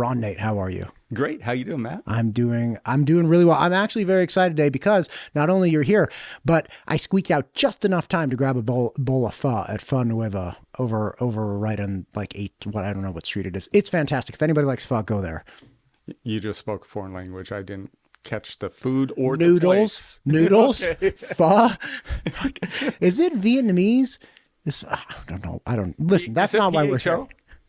Ron Nate, how are you? Great. How you doing, Matt? I'm doing really well. I'm actually very excited today because not only you're here, but I squeaked out just enough time to grab a bowl of pho at Pho Nueva over right on like I don't know what street it is. It's fantastic. If anybody likes pho, go there. You just spoke a foreign language. I didn't catch the food or noodles, the place. Noodles, Okay. pho. Is it Vietnamese? I don't know. Listen. That's not why we're here.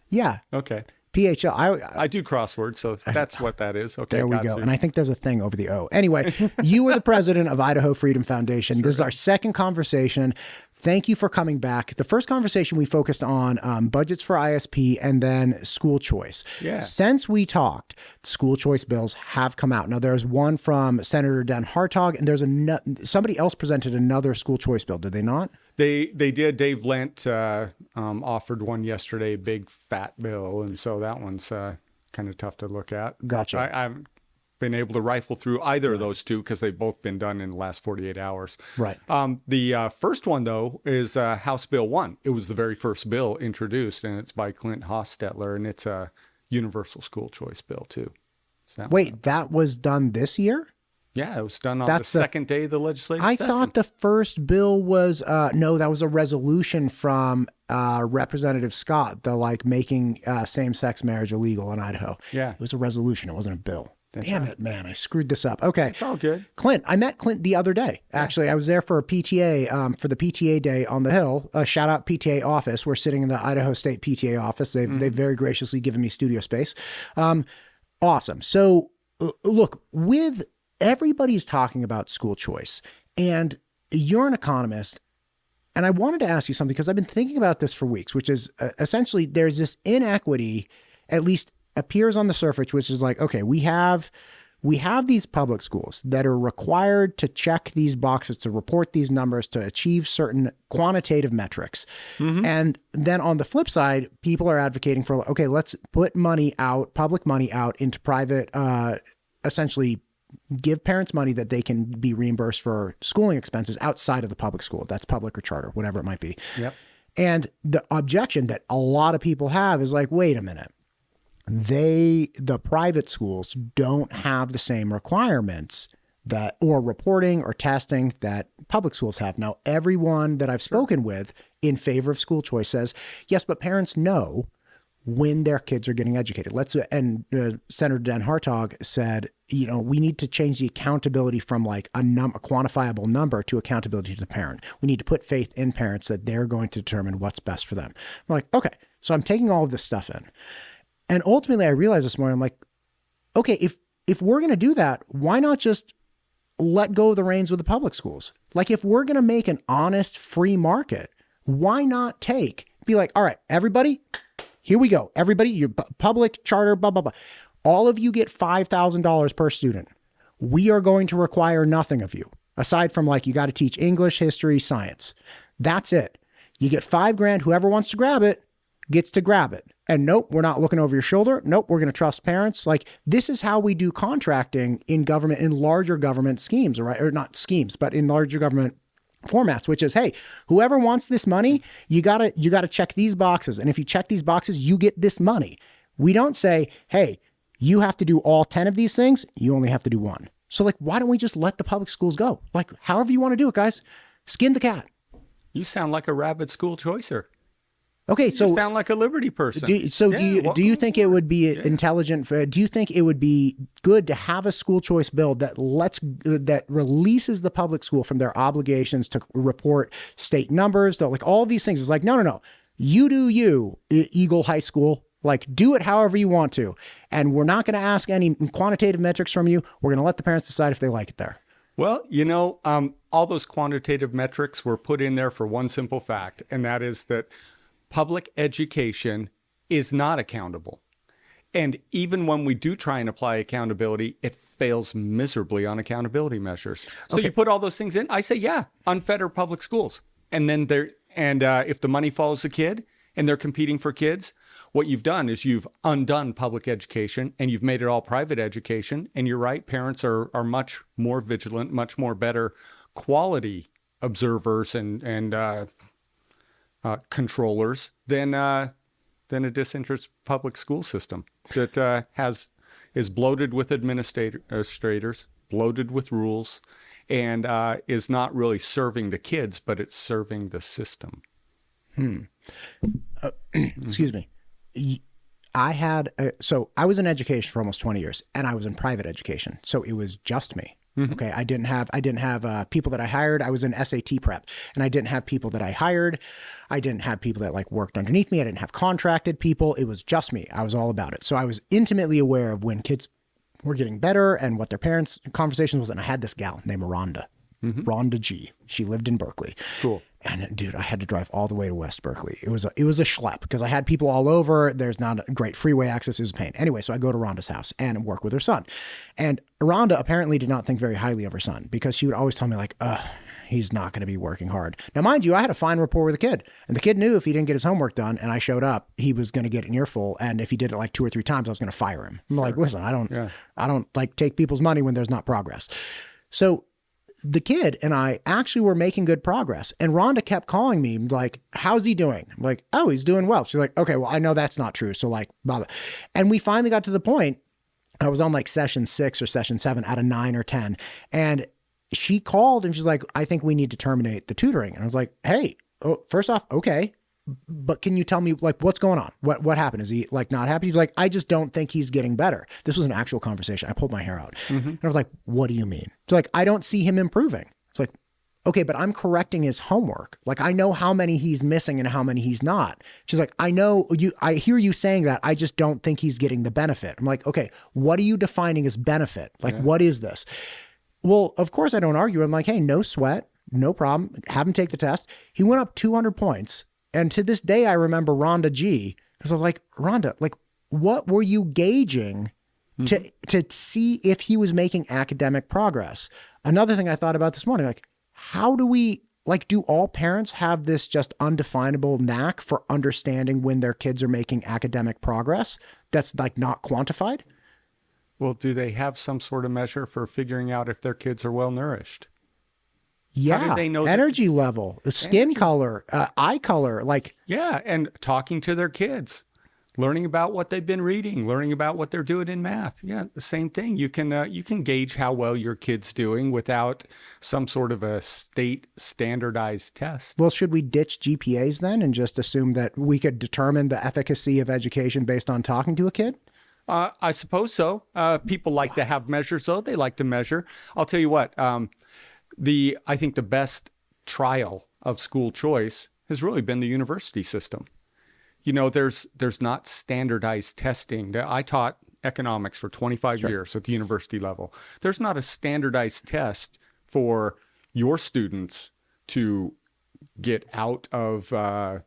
Yeah. Okay. PHL. I do crosswords, so that's what that is. Okay, there we go. And I think there's a thing over the O. Anyway, you were the president of Idaho Freedom Foundation. Sure. This is our second conversation. Thank you for coming back. The first conversation we focused on budgets for ISP and then school choice. Yeah. Since we talked, school choice bills have come out. Now, there's one from Senator Dan Hartog, and there's somebody else presented another school choice bill. Did they not? They did. Dave Lent offered one yesterday, big fat bill, and so that one's kind of tough to look at. Gotcha. I haven't been able to rifle through either of those two because they've both been done in the last 48 hours. Right. The first one, though, is House Bill 1. It was the very first bill introduced, and it's by Clint Hostetler, and it's a universal school choice bill, too. Wait, that was done this year? Yeah, it was done on the second day of the legislative session. I thought the first bill was, no, that was a resolution from Representative Scott, making same-sex marriage illegal in Idaho. Yeah. It was a resolution. It wasn't a bill. That's Damn right. it, man. I screwed this up. Okay. It's all good. Clint, I met Clint the other day. Actually, I was there for a PTA, for the PTA day on the Hill. Shout out PTA office. We're sitting in the Idaho State PTA office. They've very graciously given me studio space. Awesome. So look, everybody's talking about school choice, and you're an economist. And I wanted to ask you something because I've been thinking about this for weeks, which is essentially there's this inequity, at least appears on the surface, which is like, okay, we have these public schools that are required to check these boxes, to report these numbers, to achieve certain quantitative metrics. And then on the flip side, people are advocating for, okay, let's put money out, public money out into private, essentially give parents money that they can be reimbursed for schooling expenses outside of the public school. That's public or charter, whatever it might be. Yep. And the objection that a lot of people have is like, wait a minute. The private schools don't have the same requirements or reporting or testing that public schools have. Now, everyone that I've spoken with in favor of school choice says, yes, but parents know when their kids are getting educated. Senator Dan Hartog said, we need to change the accountability from like a quantifiable number to accountability to the parent. We need to put faith in parents that they're going to determine what's best for them. I'm like, okay, so I'm taking all of this stuff in. And ultimately, I realized this morning, I'm like, okay, if we're going to do that, why not just let go of the reins with the public schools? Like, if we're going to make an honest, free market, why not be like, all right, everybody, here we go. Everybody, your public, charter, blah, blah, blah. All of you get $5,000 per student. We are going to require nothing of you, aside from like, you got to teach English, history, science. That's it. You get $5,000. Whoever wants to grab it gets to grab it. And nope, we're not looking over your shoulder. Nope, we're going to trust parents. Like, this is how we do contracting in government, in larger government schemes, right? Or not schemes, but in larger government formats, which is, hey, whoever wants this money, you gotta check these boxes. And if you check these boxes, you get this money. We don't say, hey, you have to do all 10 of these things. You only have to do one. So like, why don't we just let the public schools go? Like, however you want to do it, guys, skin the cat. You sound like a rabid school choicer. Okay, so you sound like a liberty person. Do you think it would be intelligent? Do you think it would be good to have a school choice bill that releases the public school from their obligations to report state numbers, like all these things? It's like, no. You do you, Eagle High School. Like, do it however you want to. And we're not going to ask any quantitative metrics from you. We're going to let the parents decide if they like it there. Well, all those quantitative metrics were put in there for one simple fact, and that is that public education is not accountable. And even when we do try and apply accountability, it fails miserably on accountability measures. So you put all those things in, I say, yeah, unfetter public schools. And then if the money follows the kid and they're competing for kids, what you've done is you've undone public education and you've made it all private education. And you're right, parents are much more vigilant, much more better quality observers and controllers than than a disinterested public school system that is bloated with administrators, bloated with rules, and is not really serving the kids, but it's serving the system. Excuse me. So I was in education for almost 20 years, and I was in private education. So it was just me. Okay. I didn't have people that I hired. I was in SAT prep, and I didn't have people that I hired. I didn't have people that like worked underneath me. I didn't have contracted people. It was just me. I was all about it. So I was intimately aware of when kids were getting better and what their parents' conversations was. And I had this gal named Rhonda, Rhonda G. She lived in Berkeley. Cool. And dude, I had to drive all the way to West Berkeley. It was a schlep because I had people all over. There's not a great freeway access. It was a pain. Anyway, so I go to Rhonda's house and work with her son. And Rhonda apparently did not think very highly of her son because she would always tell me like, he's not going to be working hard. Now, mind you, I had a fine rapport with the kid, and the kid knew if he didn't get his homework done and I showed up, he was going to get an earful. And if he did it like 2 or 3 times, I was going to fire him. I'm like, listen, I don't like take people's money when there's not progress. So the kid and I actually were making good progress. And Rhonda kept calling me like, how's he doing? I'm like, oh, he's doing well. She's like, okay, well, I know that's not true. So like, blah, blah. And we finally got to the point, I was on like session 6 or session 7 out of 9 or 10. And she called and she's like, I think we need to terminate the tutoring. And I was like, hey, first off, okay. But can you tell me like what's going on? What happened? Is he like not happy? He's like, I just don't think he's getting better. This was an actual conversation. I pulled my hair out and I was like, what do you mean? It's like, I don't see him improving. It's like, okay, but I'm correcting his homework. Like I know how many he's missing and how many he's not. She's like, I hear you saying that. I just don't think he's getting the benefit. I'm like, okay, what are you defining as benefit? Like, what is this? Well, of course I don't argue. I'm like, hey, no sweat, no problem. Have him take the test. He went up 200 points. And to this day, I remember Rhonda G. Because I was like, Rhonda, like, what were you gauging to see if he was making academic progress? Another thing I thought about this morning, like, how do we, like, do all parents have this just undefinable knack for understanding when their kids are making academic progress that's like not quantified? Well, do they have some sort of measure for figuring out if their kids are well nourished? Yeah. How do they know energy level, skin color, eye color, like. Yeah. And talking to their kids, learning about what they've been reading, learning about what they're doing in math. Yeah. The same thing. You can gauge how well your kid's doing without some sort of a state standardized test. Well, should we ditch GPAs then and just assume that we could determine the efficacy of education based on talking to a kid? I suppose so. People like to have measures, though. They like to measure. I'll tell you what, I think the best trial of school choice has really been the university system. You know, there's not standardized testing. I taught economics for 25 years at the university level. There's not a standardized test for your students to get out of Econ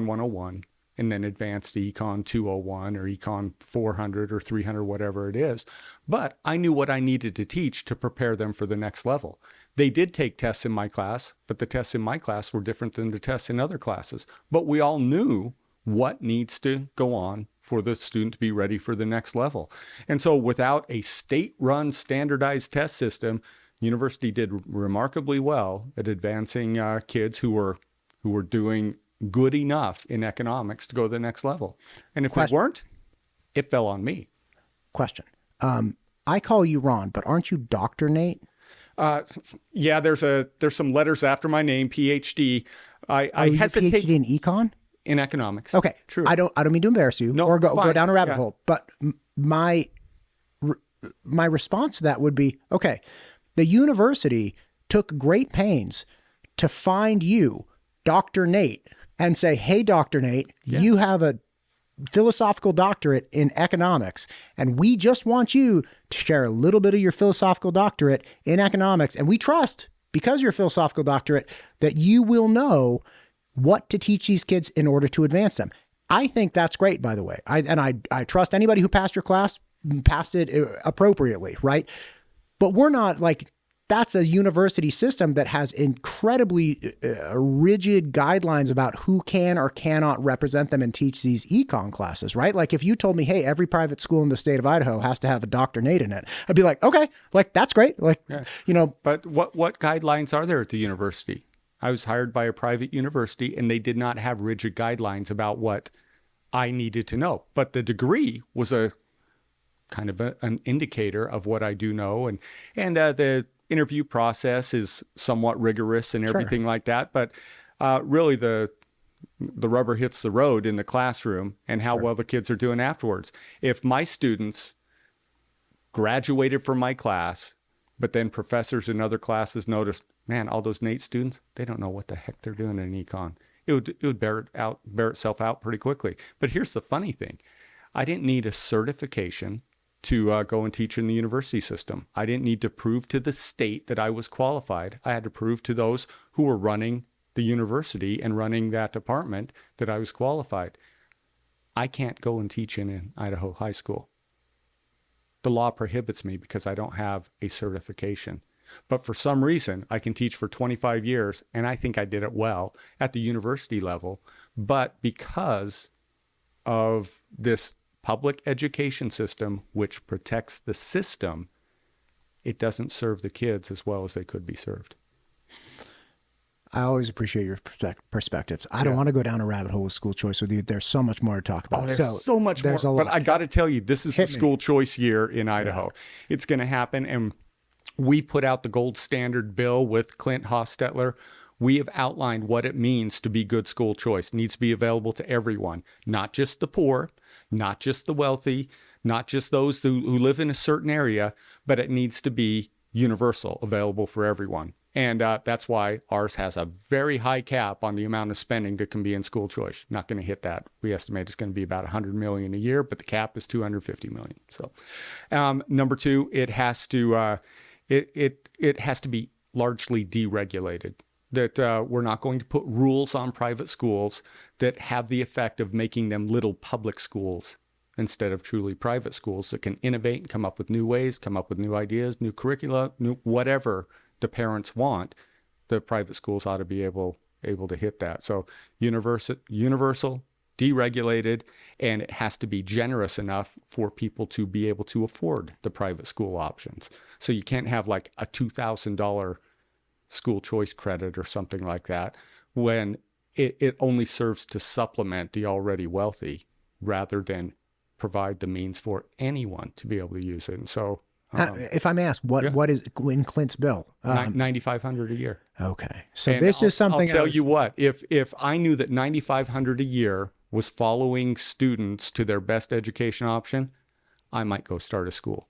101 and then advance to Econ 201 or Econ 400 or 300, whatever it is. But I knew what I needed to teach to prepare them for the next level. They did take tests in my class, but the tests in my class were different than the tests in other classes. But we all knew what needs to go on for the student to be ready for the next level. And so without a state-run standardized test system, university did remarkably well at advancing kids who were doing good enough in economics to go to the next level. And if they weren't, it fell on me. Question. I call you Ron, but aren't you Dr. Nate? Yeah, there's some letters after my name, PhD. I hesitate. PhD in econ? In economics. Okay. True. I don't mean to embarrass you or go down a rabbit hole, but my response to that would be, okay, the university took great pains to find you, Dr. Nate, and say, hey, Dr. Nate, you have a philosophical doctorate in economics, and we just want you to share a little bit of your philosophical doctorate in economics. And we trust, because you're a philosophical doctorate, that you will know what to teach these kids in order to advance them. I think that's great, by the way. I trust anybody who passed your class passed it appropriately, right? But we're not like, that's a university system that has incredibly rigid guidelines about who can or cannot represent them and teach these econ classes, right? Like if you told me, hey, every private school in the state of Idaho has to have a Dr. Nate in it, I'd be like, okay, like that's great. Like, you know. But what guidelines are there at the university? I was hired by a private university and they did not have rigid guidelines about what I needed to know. But the degree was a kind of an indicator of what I do know. And the interview process is somewhat rigorous and everything like that. But really the rubber hits the road in the classroom and how well the kids are doing afterwards. If my students graduated from my class, but then professors in other classes noticed, man, all those NATE students, they don't know what the heck they're doing in econ. It would bear itself out pretty quickly. But here's the funny thing. I didn't need a certification to go and teach in the university system. I didn't need to prove to the state that I was qualified. I had to prove to those who were running the university and running that department that I was qualified. I can't go and teach in an Idaho high school. The law prohibits me because I don't have a certification. But for some reason, I can teach for 25 years, and I think I did it well at the university level. But because of this public education system, which protects the system, it doesn't serve the kids as well as they could be served. I always appreciate your perspectives. I don't want to go down a rabbit hole with school choice with you. There's so much more to talk about. There's so much more. But I got to tell you, this is the school choice year in Idaho. Yeah. It's going to happen. And we put out the gold standard bill with Clint Hofstetler. We have outlined what it means to be good school choice. It needs to be available to everyone, not just the poor, not just the wealthy, not just those who live in a certain area, but it needs to be universal, available for everyone. And that's why ours has a very high cap on the amount of spending that can be in school choice. Not going to hit that. We estimate it's going to be about $100 million a year, but the cap is $250 million. So, number two, it has to it has to be largely deregulated. That we're not going to put rules on private schools that have the effect of making them little public schools instead of truly private schools that can innovate and come up with new ways, come up with new ideas, new curricula, new whatever the parents want. The private schools ought to be able to hit that. So universal, deregulated, and it has to be generous enough for people to be able to afford the private school options. So you can't have like a $2,000 school choice credit or something like that when it only serves to supplement the already wealthy rather than provide the means for anyone to be able to use it. And so if I may ask, what is in Clint's bill? $9,500 a year. Okay. So this is something I'll tell you what, if I knew that $9,500 a year was following students to their best education option, I might go start a school.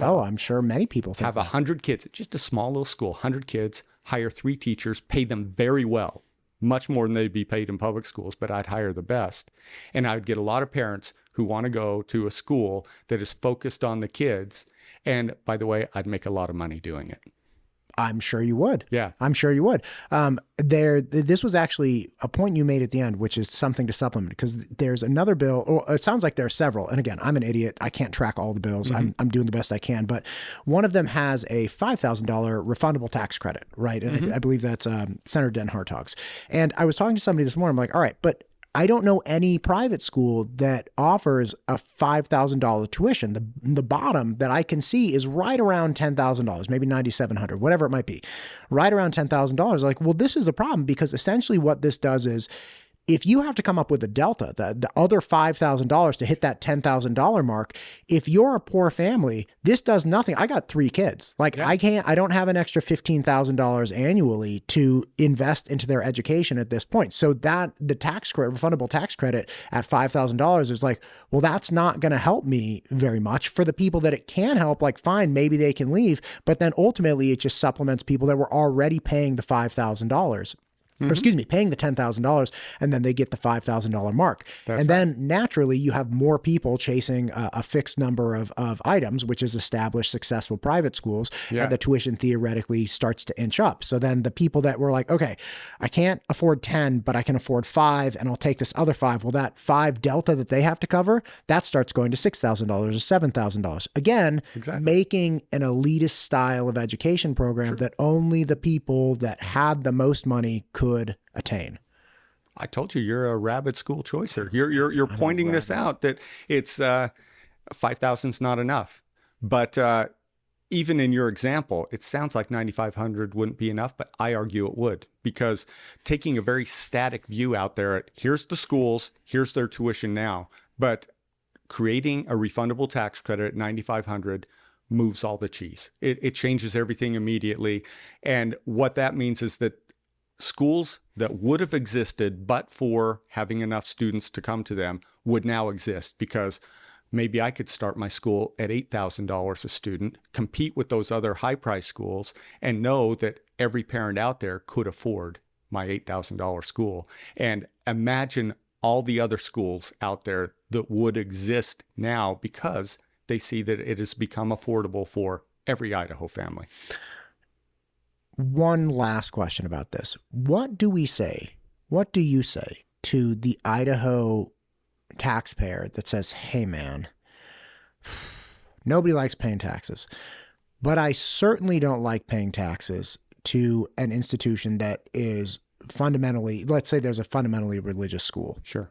I'm sure many people think have 100 kids, just a small little school, 100 kids, hire 3 teachers, pay them very well, much more than they'd be paid in public schools, but I'd hire the best. And I would get a lot of parents who want to go to a school that is focused on the kids. And by the way, I'd make a lot of money doing it. I'm sure you would. Yeah. I'm sure you would. This was actually a point you made at the end, which is something to supplement, because there's another bill, or it sounds like there are several. And again, I'm an idiot. I can't track all the bills. Mm-hmm. I'm doing the best I can. But one of them has a $5,000 refundable tax credit, right? And mm-hmm. I believe that's Senator Den Hartog's. And I was talking to somebody this morning. I'm like, all right, but I don't know any private school that offers a $5,000 tuition. The bottom that I can see is right around $10,000, maybe $9,700, whatever it might be, right around $10,000. Like, well, this is a problem, because essentially what this does is, if you have to come up with a delta, the other $5,000 to hit that $10,000 mark, if you're a poor family, this does nothing. I got 3 kids. Like, yeah. I don't have an extra $15,000 annually to invest into their education at this point. So that the tax credit, refundable tax credit at $5,000 is like, well, that's not going to help me very much. For the people that it can help, like, fine, maybe they can leave. But then ultimately it just supplements people that were already paying the $5,000. Mm-hmm. Or excuse me, paying the $10,000, and then they get the $5,000 mark. Then naturally you have more people chasing a fixed number of items, which is established successful private schools, and the tuition theoretically starts to inch up. So then the people that were like, okay, I can't afford 10, but I can afford 5, and I'll take this other 5. Well, that 5 delta that they have to cover, that starts going to $6,000 or $7,000. Again, making an elitist style of education program that only the people that had the most money could attain. I told you, you're a rabid school choicer. You're pointing this out, that it's 5,000 is not enough. But even in your example, it sounds like 9,500 wouldn't be enough, but I argue it would, because taking a very static view out there at here's the schools, here's their tuition now, but creating a refundable tax credit at 9,500 moves all the cheese. It changes everything immediately. And what that means is that schools that would have existed but for having enough students to come to them would now exist, because maybe I could start my school at $8,000 a student, compete with those other high price schools, and know that every parent out there could afford my $8,000 school. And imagine all the other schools out there that would exist now because they see that it has become affordable for every Idaho family. One last question about this. What do you say to the Idaho taxpayer that says, hey man, nobody likes paying taxes, but I certainly don't like paying taxes to an institution that is fundamentally, let's say there's a fundamentally religious school. Sure.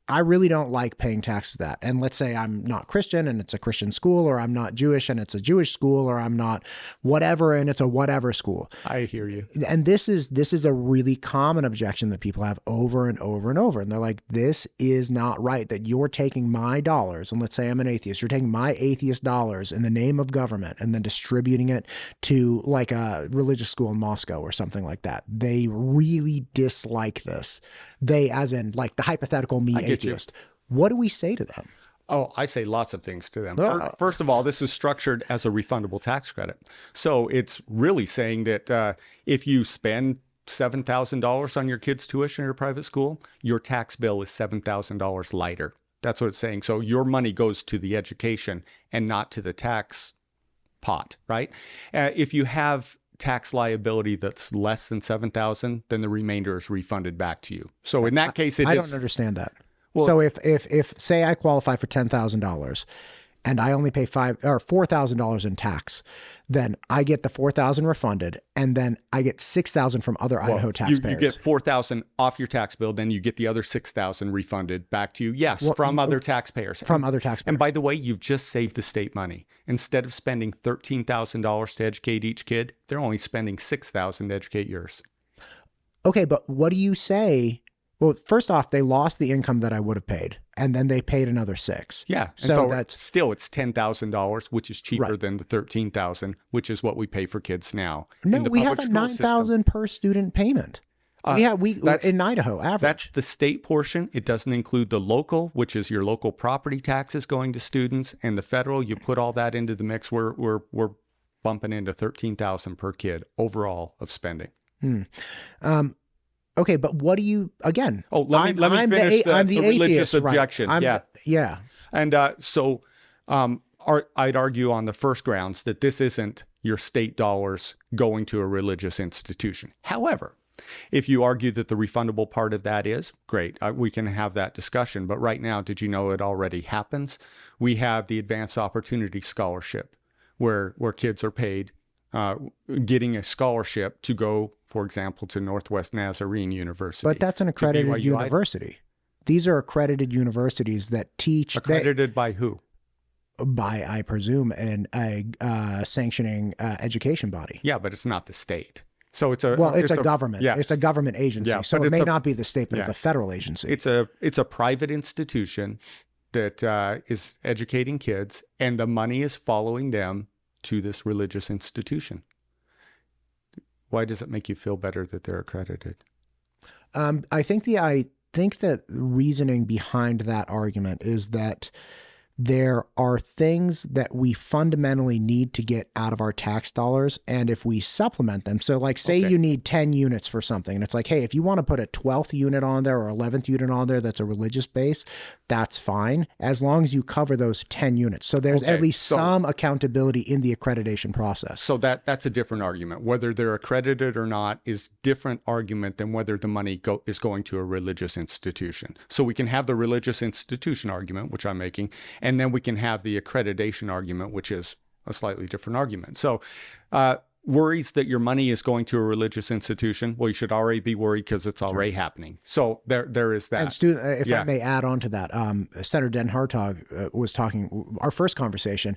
I really don't like paying taxes to that. And let's say I'm not Christian and it's a Christian school, or I'm not Jewish and it's a Jewish school, or I'm not whatever and it's a whatever school. I hear you. And this is a really common objection that people have over and over and over. And they're like, this is not right, that you're taking my dollars. And let's say I'm an atheist. You're taking my atheist dollars in the name of government and then distributing it to like a religious school in Moscow or something like that. They really dislike this. They, as in like the hypothetical me atheist. What do we say to them? Oh, I say lots of things to them. First of all, this is structured as a refundable tax credit. So it's really saying that if you spend $7,000 on your kid's tuition at a private school, your tax bill is $7,000 lighter. That's what it's saying. So your money goes to the education and not to the tax pot, right? If you have tax liability that's less than $7,000, then the remainder is refunded back to you. So in that case, I don't understand that. Well, so if say I qualify for $10,000 and I only pay $4,000 in tax, then I get the $4,000 refunded, and then I get $6,000 from other Idaho taxpayers. You get $4,000 off your tax bill, then you get the other $6,000 refunded back to you. Yes, from other taxpayers. And by the way, you've just saved the state money. Instead of spending $13,000 to educate each kid, they're only spending $6,000 to educate yours. Okay, but what do you say? Well, first off, they lost the income that I would have paid, and then they paid another $6,000. Yeah, so that's still, it's $10,000, which is cheaper than the $13,000, which is what we pay for kids now. No, we have a $9,000 per student payment. We in Idaho average. That's the state portion. It doesn't include the local, which is your local property taxes going to students, and the federal. You put all that into the mix. We're bumping into $13,000 per kid overall of spending. Okay, but what do you, again? Oh, let me finish the religious objection. Right. Yeah. And so I'd argue on the first grounds that this isn't your state dollars going to a religious institution. However, if you argue that the refundable part of that is, great, we can have that discussion. But right now, did you know it already happens? We have the Advanced Opportunity Scholarship, where kids are paid getting a scholarship to go, for example, to Northwest Nazarene University. But that's an accredited university. These are accredited universities that teach. Accredited by who? By, I presume, a sanctioning education body. Yeah, but it's not the state. So it's a government. Yeah. It's a government agency. Yeah, so it may not be the state, but it's a federal agency. It's a private institution that is educating kids, and the money is following them to this religious institution. Why does it make you feel better that they're accredited? I think that the reasoning behind that argument is that there are things that we fundamentally need to get out of our tax dollars. And if we supplement them, so like say you need 10 units for something, and it's like, hey, if you want to put a 12th unit on there or 11th unit on there that's a religious base, that's fine, as long as you cover those 10 units. So there's at least some accountability in the accreditation process. So that's a different argument. Whether they're accredited or not is different argument than whether the money is going to a religious institution. So we can have the religious institution argument, which I'm making, and then we can have the accreditation argument, which is a slightly different argument. So worries that your money is going to a religious institution, well, you should already be worried because it's already happening. So there is that. And if I may add on to that, Senator Den Hartog was talking, our first conversation,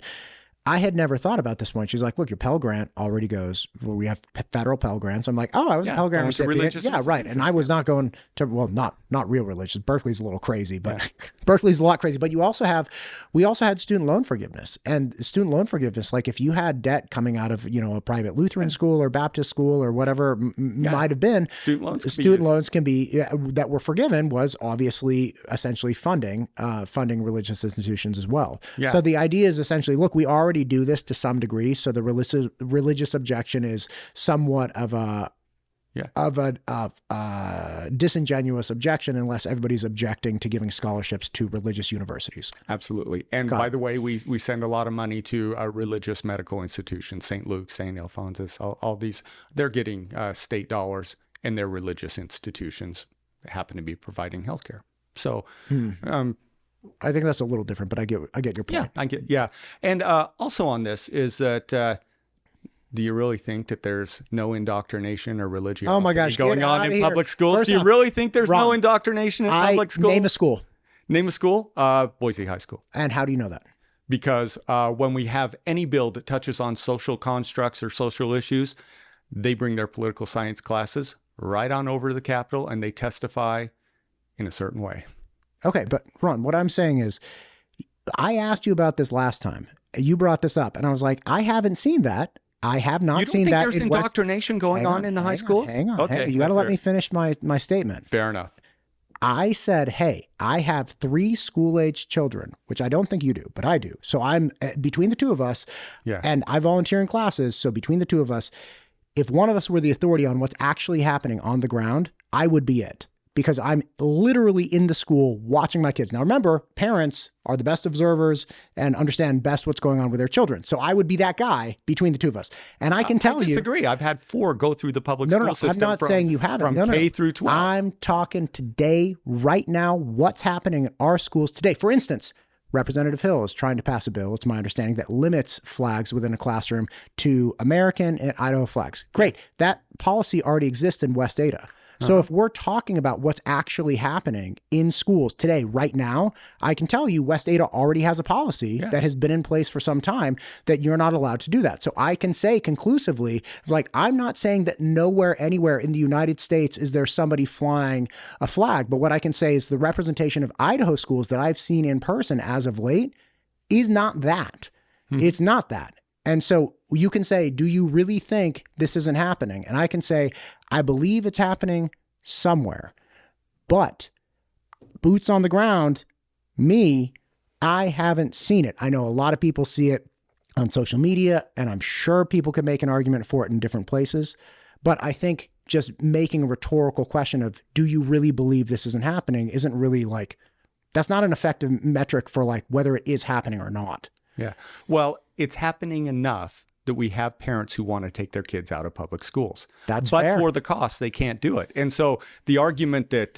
I had never thought about this point. She's like, look, your Pell Grant already goes, well, we have federal Pell Grants. I'm like, oh, I was a Pell Grant recipient. Yeah, right. And I was not going to, well, not real religious. Berkeley's a little crazy, but Berkeley's a lot crazy. But we also had student loan forgiveness. And student loan forgiveness, like if you had debt coming out of, a private Lutheran school or Baptist school or whatever might have been, student loans can be, that were forgiven was obviously essentially funding religious institutions as well. Yeah. So the idea is essentially, look, we already do this to some degree. So the religious objection is somewhat of a disingenuous objection unless everybody's objecting to giving scholarships to religious universities. Absolutely. And by the way, we send a lot of money to religious medical institutions, St. Luke's, St. Alphonsus, all these, they're getting state dollars, and they're religious institutions that happen to be providing healthcare. So, I think that's a little different, but I get your point. Yeah. And also on this is that, do you really think that there's no indoctrination or religiosity going on in public schools? Do you really think there's no indoctrination in public schools? Name a school. Name a school? Boise High School. And how do you know that? Because when we have any bill that touches on social constructs or social issues, they bring their political science classes right on over to the Capitol and they testify in a certain way. Okay, but Ron, what I'm saying is, I asked you about this last time. You brought this up, and I was like, I haven't seen that. I have not seen that. You don't think there's indoctrination going on in the high schools? Hang on. Okay, you got to let me finish my statement. Fair enough. I said, hey, I have 3 school-age children, which I don't think you do, but I do. So I'm between the two of us, and I volunteer in classes. So between the two of us, if one of us were the authority on what's actually happening on the ground, I would be it. Because I'm literally in the school watching my kids. Now, remember, parents are the best observers and understand best what's going on with their children. So I would be that guy between the two of us. And I can tell you... I disagree. I've had 4 go through the public school system. I'm not saying you haven't. From K through 12. I'm talking today, right now, what's happening in our schools today. For instance, Representative Hill is trying to pass a bill, it's my understanding, that limits flags within a classroom to American and Idaho flags. Great. That policy already exists in West Ada. So if we're talking about what's actually happening in schools today, right now, I can tell you West Ada already has a policy that has been in place for some time that you're not allowed to do that. So I can say conclusively, like, I'm not saying that nowhere, anywhere in the United States is there somebody flying a flag. But what I can say is the representation of Idaho schools that I've seen in person as of late is not that. It's not that. And so you can say, do you really think this isn't happening? And I can say, I believe it's happening somewhere. But boots on the ground, I haven't seen it. I know a lot of people see it on social media, and I'm sure people can make an argument for it in different places. But I think just making a rhetorical question of, do you really believe this isn't happening, isn't really that's not an effective metric for whether it is happening or not. Yeah. Well, it's happening enough that we have parents who want to take their kids out of public schools. But for the cost, they can't do it. And so the argument that,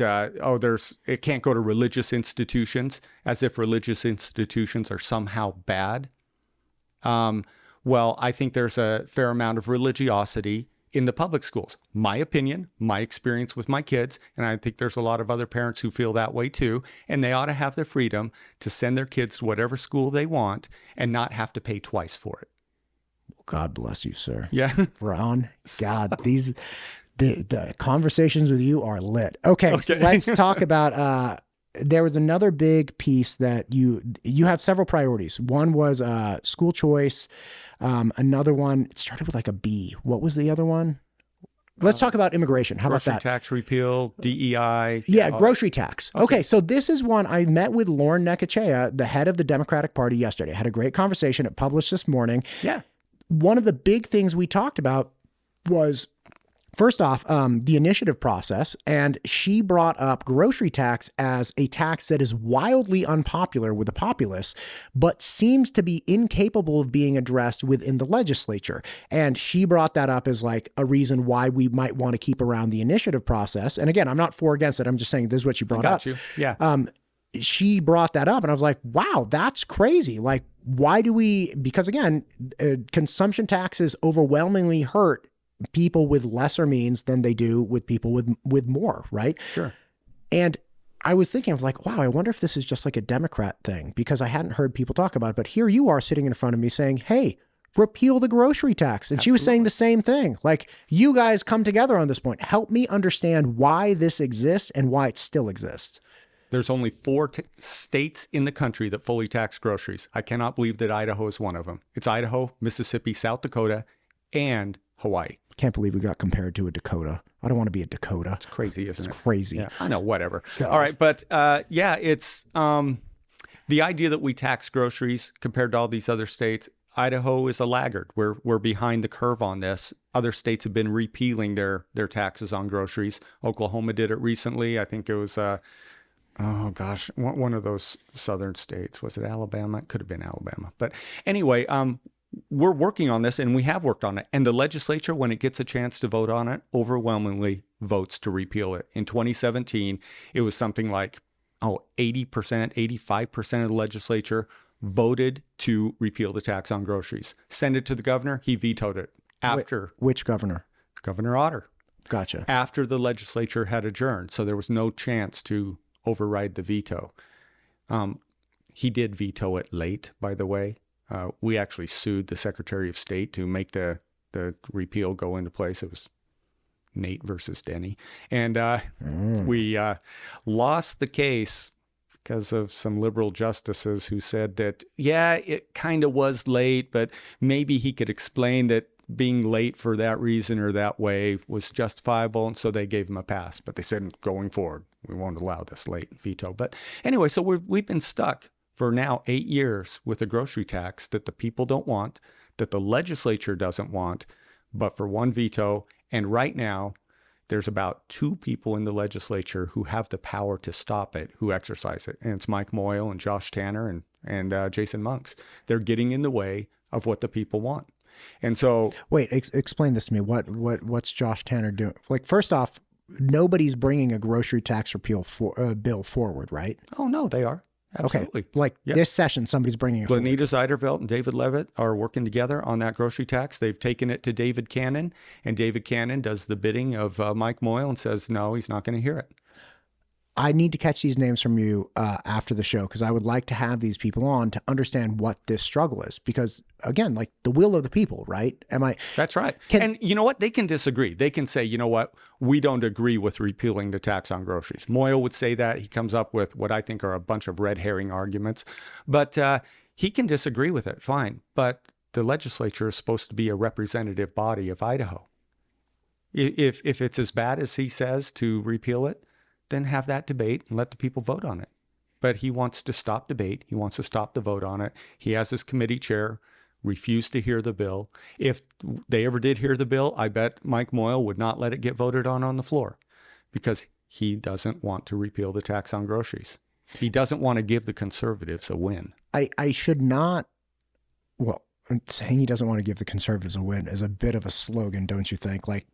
it can't go to religious institutions, as if religious institutions are somehow bad. Well, I think there's a fair amount of religiosity in the public schools. My opinion, my experience with my kids, and I think there's a lot of other parents who feel that way too, and they ought to have the freedom to send their kids to whatever school they want and not have to pay twice for it. God bless you, sir. Yeah. Ron, God, the conversations with you are lit. Okay. So let's talk about, there was another big piece that you have several priorities. One was school choice. Another one, it started with a B. What was the other one? Let's talk about immigration. How about that? Grocery tax repeal, DEI. Yeah, grocery tax. Okay, so this is one. I met with Lauren Necochea, the head of the Democratic Party, yesterday. I had a great conversation. It published this morning. Yeah. One of the big things we talked about was, first off, the initiative process, and she brought up grocery tax as a tax that is wildly unpopular with the populace, but seems to be incapable of being addressed within the legislature. And she brought that up as a reason why we might want to keep around the initiative process. And again, I'm not for or against it. I'm just saying this is what she brought up. You. Yeah. She brought that up, and I was like, wow, that's crazy. Why do we, because again, consumption taxes overwhelmingly hurt people with lesser means than they do with people with more, right? Sure. And I was thinking, I was like, wow, I wonder if this is just like a Democrat thing, because I hadn't heard people talk about it. But here you are sitting in front of me saying, hey, repeal the grocery tax. And she was saying the same thing. Like, you guys come together on this point. Help me understand why this exists and why it still exists. There's only 4 states in the country that fully tax groceries. I cannot believe that Idaho is one of them. It's Idaho, Mississippi, South Dakota, and Hawaii. Can't believe we got compared to a Dakota. I don't want to be a Dakota. It's crazy, isn't it? Crazy. Yeah, I know, whatever. God. All right, but yeah, it's the idea that we tax groceries compared to all these other states. Idaho is a laggard. We're behind the curve on this. Other states have been repealing their taxes on groceries. Oklahoma did it recently. I think it was oh gosh, one of those southern states. Was it Alabama? It could have been Alabama. But anyway, we're working on this, and we have worked on it. And the legislature, when it gets a chance to vote on it, overwhelmingly votes to repeal it. In 2017, it was something like 80%, 85% of the legislature voted to repeal the tax on groceries. Send it to the governor. He vetoed it after. Which governor? Governor Otter. Gotcha. After the legislature had adjourned. So there was no chance to override the veto. He did veto it late, by the way. We actually sued the Secretary of State to make the repeal go into place. It was Nate versus Denny. And we lost the case because of some liberal justices who said that, yeah, it kind of was late, but maybe he could explain that being late for that reason or that way was justifiable. And so they gave him a pass. But they said, going forward, we won't allow this late veto. But anyway, so we've been stuck for now 8 years with a grocery tax that the people don't want, that the legislature doesn't want, but for one veto. And right now, there's about 2 people in the legislature who have the power to stop it, who exercise it. And it's Mike Moyle and Josh Tanner and Jason Monks. They're getting in the way of what the people want. And so... Wait, explain this to me. What's Josh Tanner doing? Like, first off, nobody's bringing a grocery tax repeal bill forward, right? Oh, no, they are. Absolutely. Okay. Like this session, somebody's bringing it forward. Lenita Zeidervelt and David Levitt are working together on that grocery tax. They've taken it to David Cannon, and David Cannon does the bidding of Mike Moyle and says, no, he's not going to hear it. I need to catch these names from you after the show, because I would like to have these people on to understand what this struggle is. Because again, like the will of the people, right? That's right. And you know what? They can disagree. They can say, you know what? We don't agree with repealing the tax on groceries. Moyle would say that. He comes up with what I think are a bunch of red herring arguments, but he can disagree with it. Fine. But the legislature is supposed to be a representative body of Idaho. If it's as bad as he says to repeal it, then have that debate and let the people vote on it. But he wants to stop debate. He wants to stop the vote on it. He has his committee chair, refused to hear the bill. If they ever did hear the bill, I bet Mike Moyle would not let it get voted on the floor, because he doesn't want to repeal the tax on groceries. He doesn't want to give the conservatives a win. I should not, well, saying he doesn't want to give the conservatives a win is a bit of a slogan, don't you think? Like,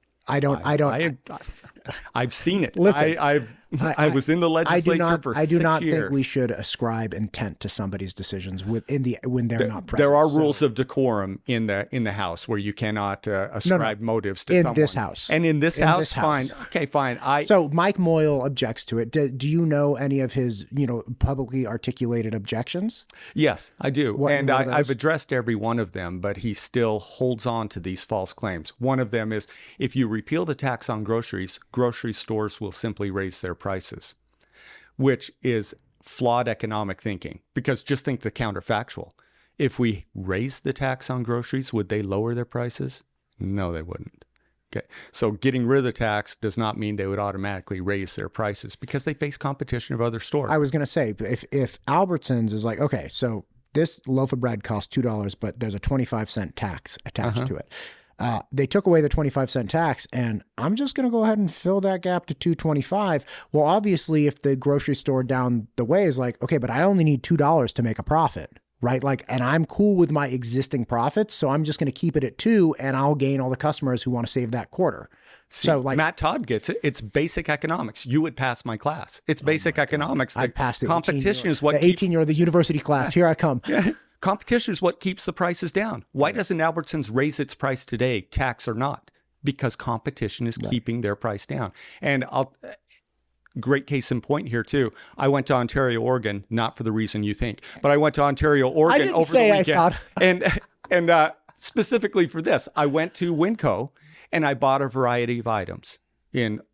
I've seen it. Listen, I was in the legislature for 6 years. I do not think we should ascribe intent to somebody's decisions when they're not present. There are rules of decorum in the House where you cannot ascribe motives to someone. In this House. And in this House, fine. Okay, fine. So Mike Moyle objects to it. Do you know any of his, publicly articulated objections? Yes, I do. And I've addressed every one of them, but he still holds on to these false claims. One of them is, if you repeal the tax on groceries, grocery stores will simply raise their prices, which is flawed economic thinking, because just think the counterfactual. If we raise the tax on groceries, would they lower their prices? No, they wouldn't. Okay. So getting rid of the tax does not mean they would automatically raise their prices, because they face competition of other stores. I was going to say, if Albertsons is like, okay, so this loaf of bread costs $2, but there's a 25-cent tax attached to it. They took away the 25-cent tax, and I'm just going to go ahead and fill that gap to $2.25. Well, obviously, if the grocery store down the way is like, okay, but I only need $2 to make a profit, right? Like, and I'm cool with my existing profits, so I'm just going to keep it at $2, and I'll gain all the customers who want to save that quarter. See, so, like, Matt Todd gets it. It's basic economics. You would pass my class. It's basic economics. I'd pass the competition is what the 18-year-old, the university class. Here I come. Yeah. Competition is what keeps the prices down. Why doesn't Albertsons raise its price today, tax or not? Because competition is keeping their price down. And great case in point here too. I went to Ontario, Oregon, not for the reason you think, but I went to Ontario, Oregon over the weekend. And specifically for this, I went to Winco and I bought a variety of items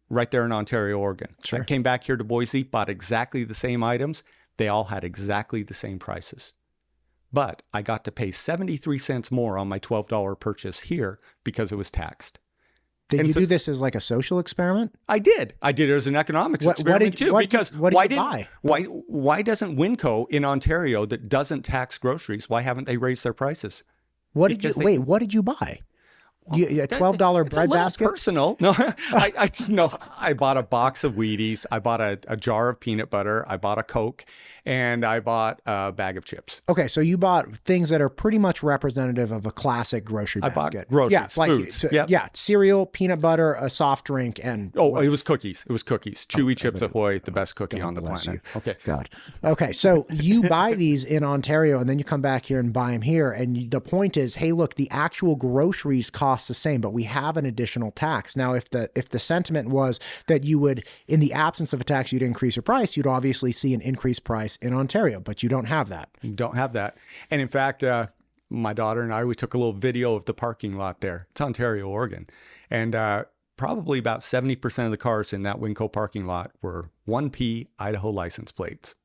right there in Ontario, Oregon. Sure. I came back here to Boise, bought exactly the same items. They all had exactly the same prices. But I got to pay 73 cents more on my $12 purchase here because it was taxed. Did you do this as like a social experiment? I did. I did it as an economics experiment too. Because what did you buy? Why doesn't Winco in Ontario that doesn't tax groceries, why haven't they raised their prices? What did you buy? A $12 bread basket? Personal. No, I bought a box of Wheaties. I bought a jar of peanut butter. I bought a Coke, and I bought a bag of chips. Okay, so you bought things that are pretty much representative of a classic grocery basket. I bought groceries, foods. Yeah, cereal, peanut butter, a soft drink, and it was cookies. It was cookies. Chewy Chips Ahoy, the best cookie on the planet. Okay. God. Okay, so you buy these in Ontario, and then you come back here and buy them here, and the point is, hey, look, the actual groceries cost the same, but we have an additional tax. Now, if the sentiment was that you would, in the absence of a tax, you'd increase your price, you'd obviously see an increased price in Ontario, but you don't have that. You don't have that. And in fact, my daughter and I, we took a little video of the parking lot there. It's Ontario, Oregon. And probably about 70% of the cars in that Winco parking lot were 1P Idaho license plates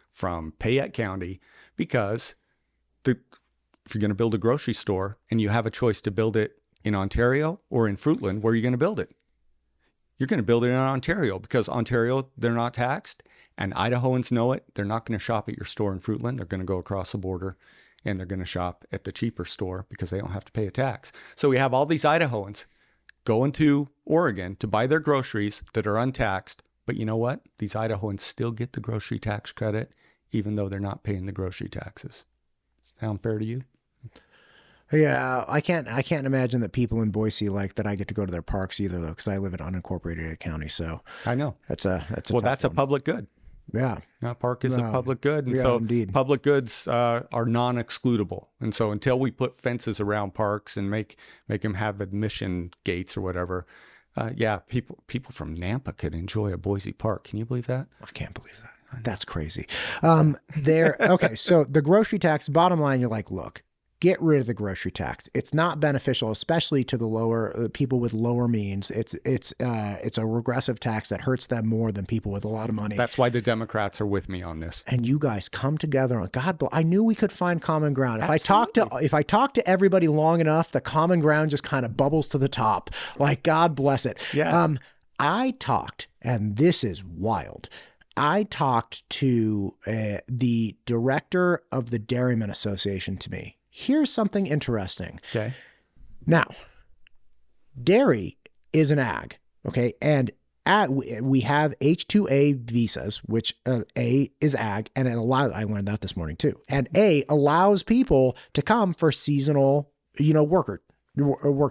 from Payette County, because if you're going to build a grocery store and you have a choice to build it in Ontario or in Fruitland, where are you going to build it? You're going to build it in Ontario, because Ontario, they're not taxed, and Idahoans know it. They're not going to shop at your store in Fruitland. They're going to go across the border and they're going to shop at the cheaper store because they don't have to pay a tax. So we have all these Idahoans going to Oregon to buy their groceries that are untaxed. But you know what? These Idahoans still get the grocery tax credit, even though they're not paying the grocery taxes. Sound fair to you? Yeah, I can't imagine that people in Boise like that I get to go to their parks either, though, because I live in unincorporated county. So I know that's a public good. Yeah, that park is a public good, and so indeed. Public goods are non-excludable. And so until we put fences around parks and make them have admission gates or whatever, people from Nampa could enjoy a Boise park. Can you believe that? I can't believe that. That's crazy. Okay, so the grocery tax. Bottom line, you're like, look. Get rid of the grocery tax. It's not beneficial, especially to the lower people with lower means. It's a regressive tax that hurts them more than people with a lot of money. That's why the Democrats are with me on this. And you guys come together on I knew we could find common ground. If I talk to everybody long enough, the common ground just kind of bubbles to the top. Like, God bless it. Yeah. I talked, and this is wild. I talked to the director of the Dairymen Association to me. Here's something interesting. Okay. Now, dairy is an ag, okay? And we have H-2A visas, which A is ag, and it allows, I learned that this morning too. And A allows people to come for seasonal, work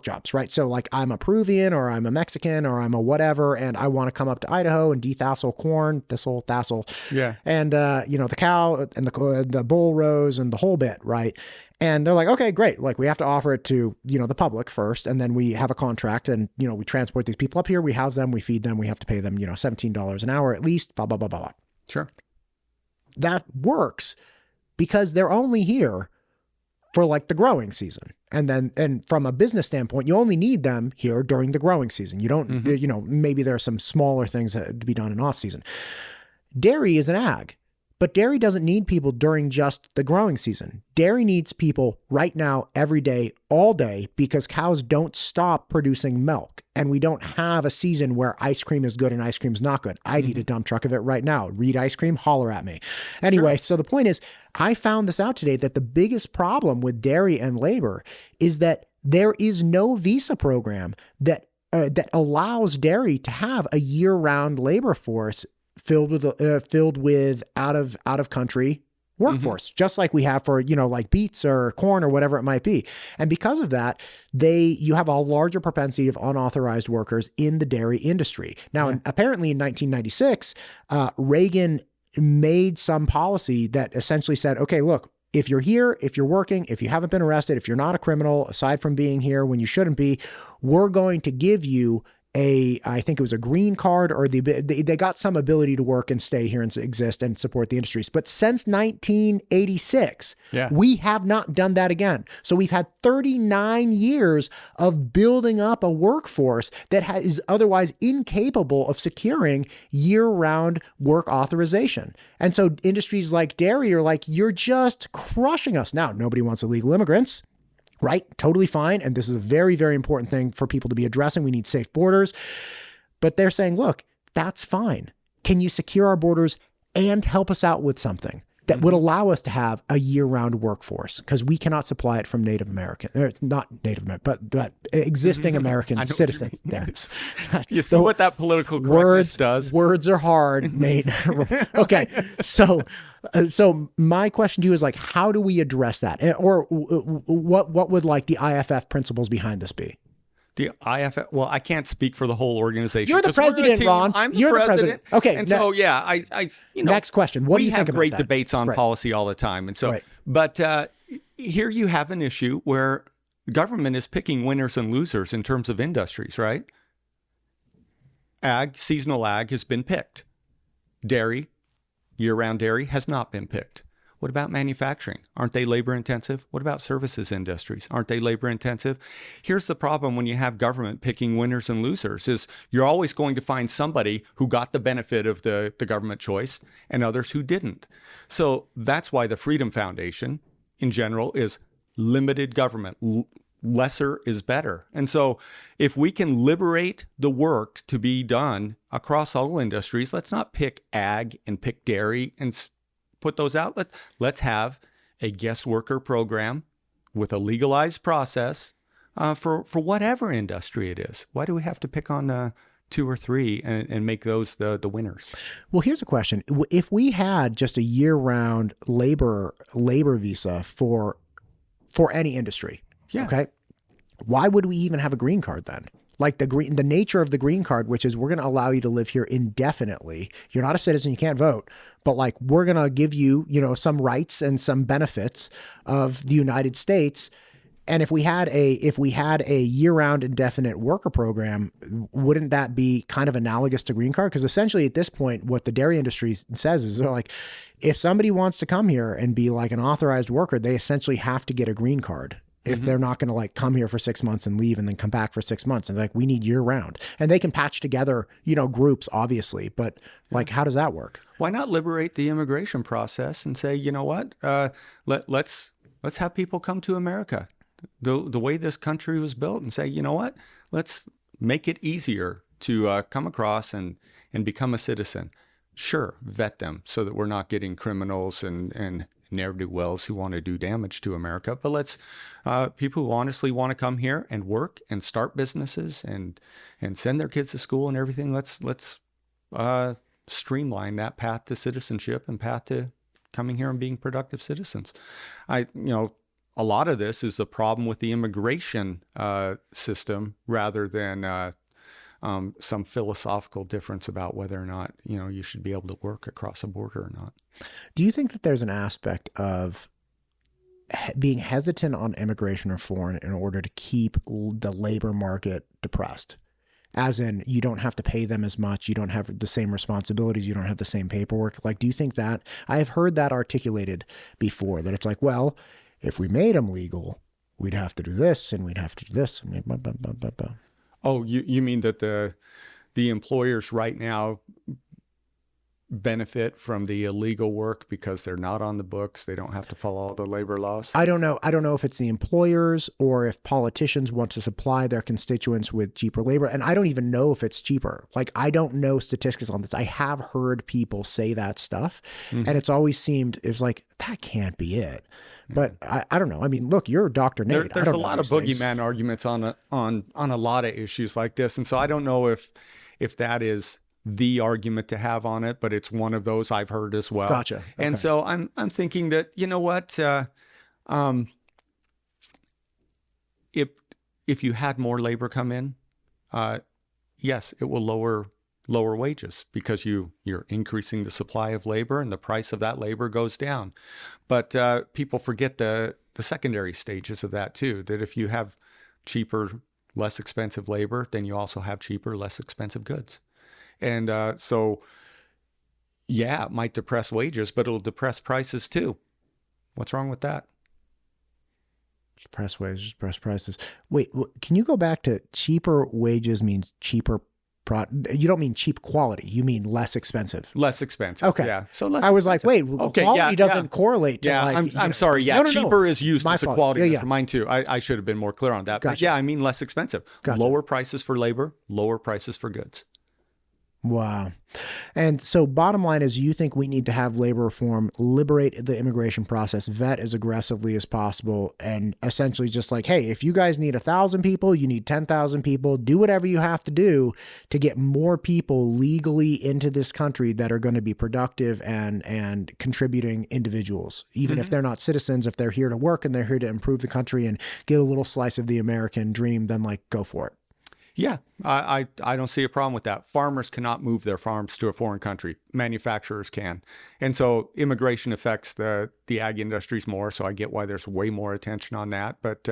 jobs, right? So like I'm a Peruvian or I'm a Mexican or I'm a whatever, and I want to come up to Idaho and dethassel corn, thistle. Yeah. And, the cow and the bull rows and the whole bit, right? And they're like, okay, great. Like we have to offer it to, the public first. And then we have a contract and, we transport these people up here. We house them, we feed them. We have to pay them, $17 an hour at least, blah, blah, blah, blah, blah. Sure. That works because they're only here for like the growing season. And from a business standpoint, you only need them here during the growing season. You don't, maybe there are some smaller things that to be done in off season. Dairy is an ag. But dairy doesn't need people during just the growing season. Dairy needs people right now, every day, all day, because cows don't stop producing milk. And we don't have a season where ice cream is good and ice cream is not good. I'd eat a dump truck of it right now. Read ice cream, holler at me. Anyway, So the point is, I found this out today that the biggest problem with dairy and labor is that there is no visa program that allows dairy to have a year-round labor force filled with out of country workforce, just like we have for, like beets or corn or whatever it might be. And because of that, you have a larger propensity of unauthorized workers in the dairy industry. Now, apparently in 1996, Reagan made some policy that essentially said, okay, look, if you're here, if you're working, if you haven't been arrested, if you're not a criminal, aside from being here when you shouldn't be, we're going to give you I think it was a green card, or they got some ability to work and stay here and exist and support the industries. But since 1986, we have not done that again. So we've had 39 years of building up a workforce that is otherwise incapable of securing year-round work authorization. And so industries like dairy are like, you're just crushing us. Now, nobody wants illegal immigrants. Right? Totally fine. And this is a very, very important thing for people to be addressing. We need safe borders. But they're saying, look, that's fine. Can you secure our borders and help us out with something that would allow us to have a year-round workforce? Because we cannot supply it from Native American, or not Native American, but existing American citizens. You see what that political correctness does? Words are hard, Nate. Okay. So my question to you is like, how do we address that? Or what would like the IFF principles behind this be? The IFF, well, I can't speak for the whole organization. You're the president, Ron. I'm the You're president. the president. Okay. And so, yeah, I next question. What do you think about that? We have great debates on policy all the time. And so, but here you have an issue where government is picking winners and losers in terms of industries, right? Seasonal ag has been picked. Dairy, year-round dairy has not been picked. What about manufacturing? Aren't they labor intensive? What about services industries? Aren't they labor intensive? Here's the problem when you have government picking winners and losers is you're always going to find somebody who got the benefit of the government choice and others who didn't. So that's why the Freedom Foundation in general is limited government. Lesser is better. And so if we can liberate the work to be done across all industries, let's not pick ag and pick dairy and put those out. Let's have a guest worker program with a legalized process for whatever industry it is. Why do we have to pick on 2 or 3 and make those the winners? Well, here's a question. If we had just a year-round labor visa for any industry, okay, why would we even have a green card then? Like the nature of the green card, which is we're going to allow you to live here indefinitely. You're not a citizen, you can't vote, but like we're going to give you, some rights and some benefits of the United States. And if we had a year-round indefinite worker program, wouldn't that be kind of analogous to green card? Because essentially at this point, what the dairy industry says is they're like, if somebody wants to come here and be like an authorized worker, they essentially have to get a green card. If they're not going to like come here for 6 months and leave and then come back for 6 months, and like, we need year round, and they can patch together, groups obviously, but like, how does that work? Why not liberate the immigration process and say, you know what, let's have people come to America the way this country was built, and say, you know what, let's make it easier to come across and become a citizen. Sure, vet them so that we're not getting criminals and ne'er-do-wells who want to do damage to America, but let's people who honestly want to come here and work and start businesses and send their kids to school and everything. Let's streamline that path to citizenship and path to coming here and being productive citizens. A lot of this is a problem with the immigration system rather than some philosophical difference about whether or not, you should be able to work across a border or not. Do you think that there's an aspect of being hesitant on immigration reform in order to keep the labor market depressed? As in, you don't have to pay them as much, you don't have the same responsibilities, you don't have the same paperwork. Like, do you think that? I have heard that articulated before, that it's like, well, if we made them legal, we'd have to do this and we'd have to do this. Oh, you mean that the employers right now benefit from the illegal work because they're not on the books, they don't have to follow all the labor laws? I don't know if it's the employers or if politicians want to supply their constituents with cheaper labor. And I don't even know if it's cheaper. Like, I don't know statistics on this. I have heard people say that stuff, and it's always seemed, it's like, that can't be it. But I don't know. I mean, look, you're Dr. Nate. There's a lot of boogeyman arguments on a lot of issues like this. And so I don't know if that is the argument to have on it, but it's one of those I've heard as well. Gotcha. Okay. And so I'm thinking that, you know what, if you had more labor come in, yes, it will lower wages because you're increasing the supply of labor and the price of that labor goes down. But people forget the secondary stages of that too, that if you have cheaper less expensive labor, then you also have cheaper, less expensive goods. And so, yeah, it might depress wages, but it'll depress prices too. What's wrong with that? Depress wages, depress prices. Wait, can you go back to cheaper wages means cheaper you don't mean cheap quality. You mean less expensive. Less expensive. Okay. Yeah. So less I was expensive. like, wait, okay, quality doesn't correlate to I'm sorry. Yeah. Cheaper is used My as a fault. quality Yeah, measure. Mine too. I should have been more clear on that. But Gotcha. yeah, I mean less expensive. Gotcha. Lower prices for labor, lower prices for goods. Wow. And so bottom line is you think we need to have labor reform, liberate the immigration process, vet as aggressively as possible, and essentially just like, hey, if you guys need 1,000 people, you need 10,000 people, do whatever you have to do to get more people legally into this country that are going to be productive and contributing individuals, even if they're not citizens. If they're here to work and they're here to improve the country and get a little slice of the American dream, then like go for it. Yeah, I don't see a problem with that. Farmers cannot move their farms to a foreign country. Manufacturers can. And so immigration affects the ag industries more. So I get why there's way more attention on that. But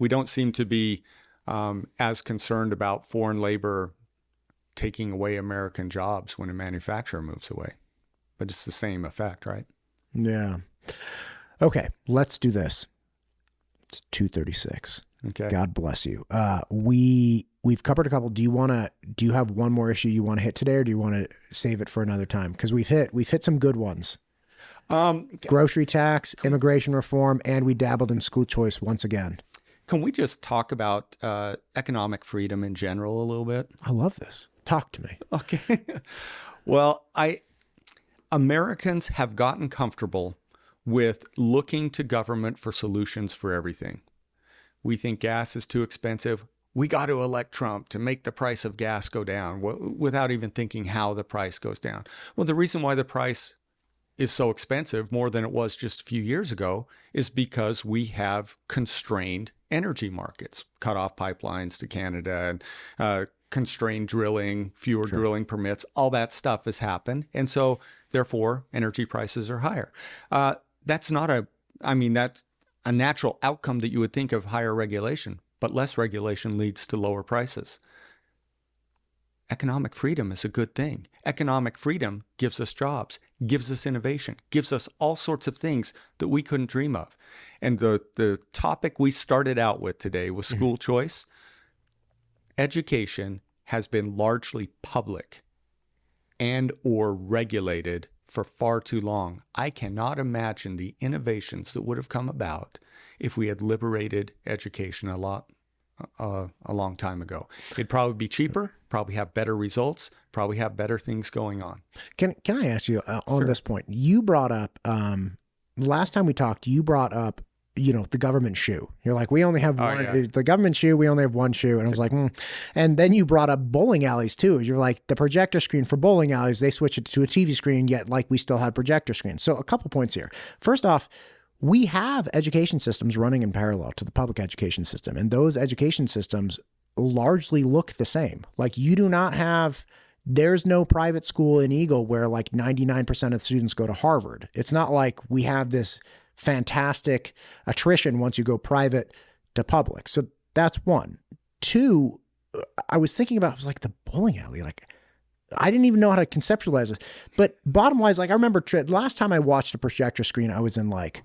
we don't seem to be as concerned about foreign labor taking away American jobs when a manufacturer moves away. But it's the same effect, right? Yeah. Okay, let's do this. It's 2:36. Okay. God bless you. We've covered a couple. Do you have one more issue you want to hit today, or do you want to save it for another time? Because we've hit some good ones. Grocery tax, immigration reform, and we dabbled in school choice once again. Can we just talk about economic freedom in general a little bit? I love this. Talk to me. Okay. Well, Americans have gotten comfortable with looking to government for solutions for everything. We think gas is too expensive. We got to elect Trump to make the price of gas go down without even thinking how the price goes down. Well, the reason why the price is so expensive, more than it was just a few years ago, is because we have constrained energy markets, cut off pipelines to Canada, and constrained drilling, fewer drilling permits. All that stuff has happened. And so, therefore, energy prices are higher. That's a natural outcome that you would think of higher regulation, but less regulation leads to lower prices. Economic freedom is a good thing. Economic freedom gives us jobs, gives us innovation, gives us all sorts of things that we couldn't dream of. And the topic we started out with today was school choice. Education has been largely public and or regulated for far too long. I cannot imagine the innovations that would have come about if we had liberated education a long time ago. It'd probably be cheaper, probably have better results, probably have better things going on. Can I ask you on this point? You brought up last time we talked. You brought up the government shoe. You're like, we only have one. The government shoe. We only have one shoe. And I was like, And then you brought up bowling alleys too. You're like, the projector screen for bowling alleys, they switched it to a TV screen, yet like we still had projector screens. So a couple points here. First off, we have education systems running in parallel to the public education system. And those education systems largely look the same. Like there's no private school in Eagle where like 99% of the students go to Harvard. It's not like we have this fantastic attrition once you go private to public. So that's one. Two, I was thinking about, it was like the bowling alley. Like, I didn't even know how to conceptualize it. But bottom line is, like, I remember last time I watched a projector screen, I was in like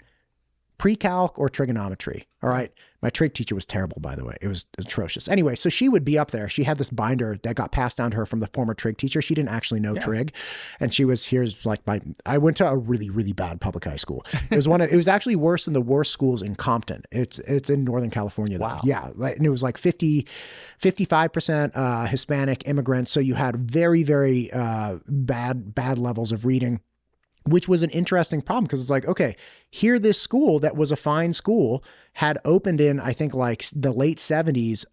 pre-calc or trigonometry. All right. My trig teacher was terrible, by the way. It was atrocious. Anyway, so she would be up there. She had this binder that got passed down to her from the former trig teacher. She didn't actually know trig. And I went to a really, really bad public high school. It was actually worse than the worst schools in Compton. It's in Northern California. Though. Wow. Yeah. And it was like 55% Hispanic immigrants. So you had very, very bad levels of reading, which was an interesting problem because it's like, okay, here this school that was a fine school had opened in, I think, like the late 70s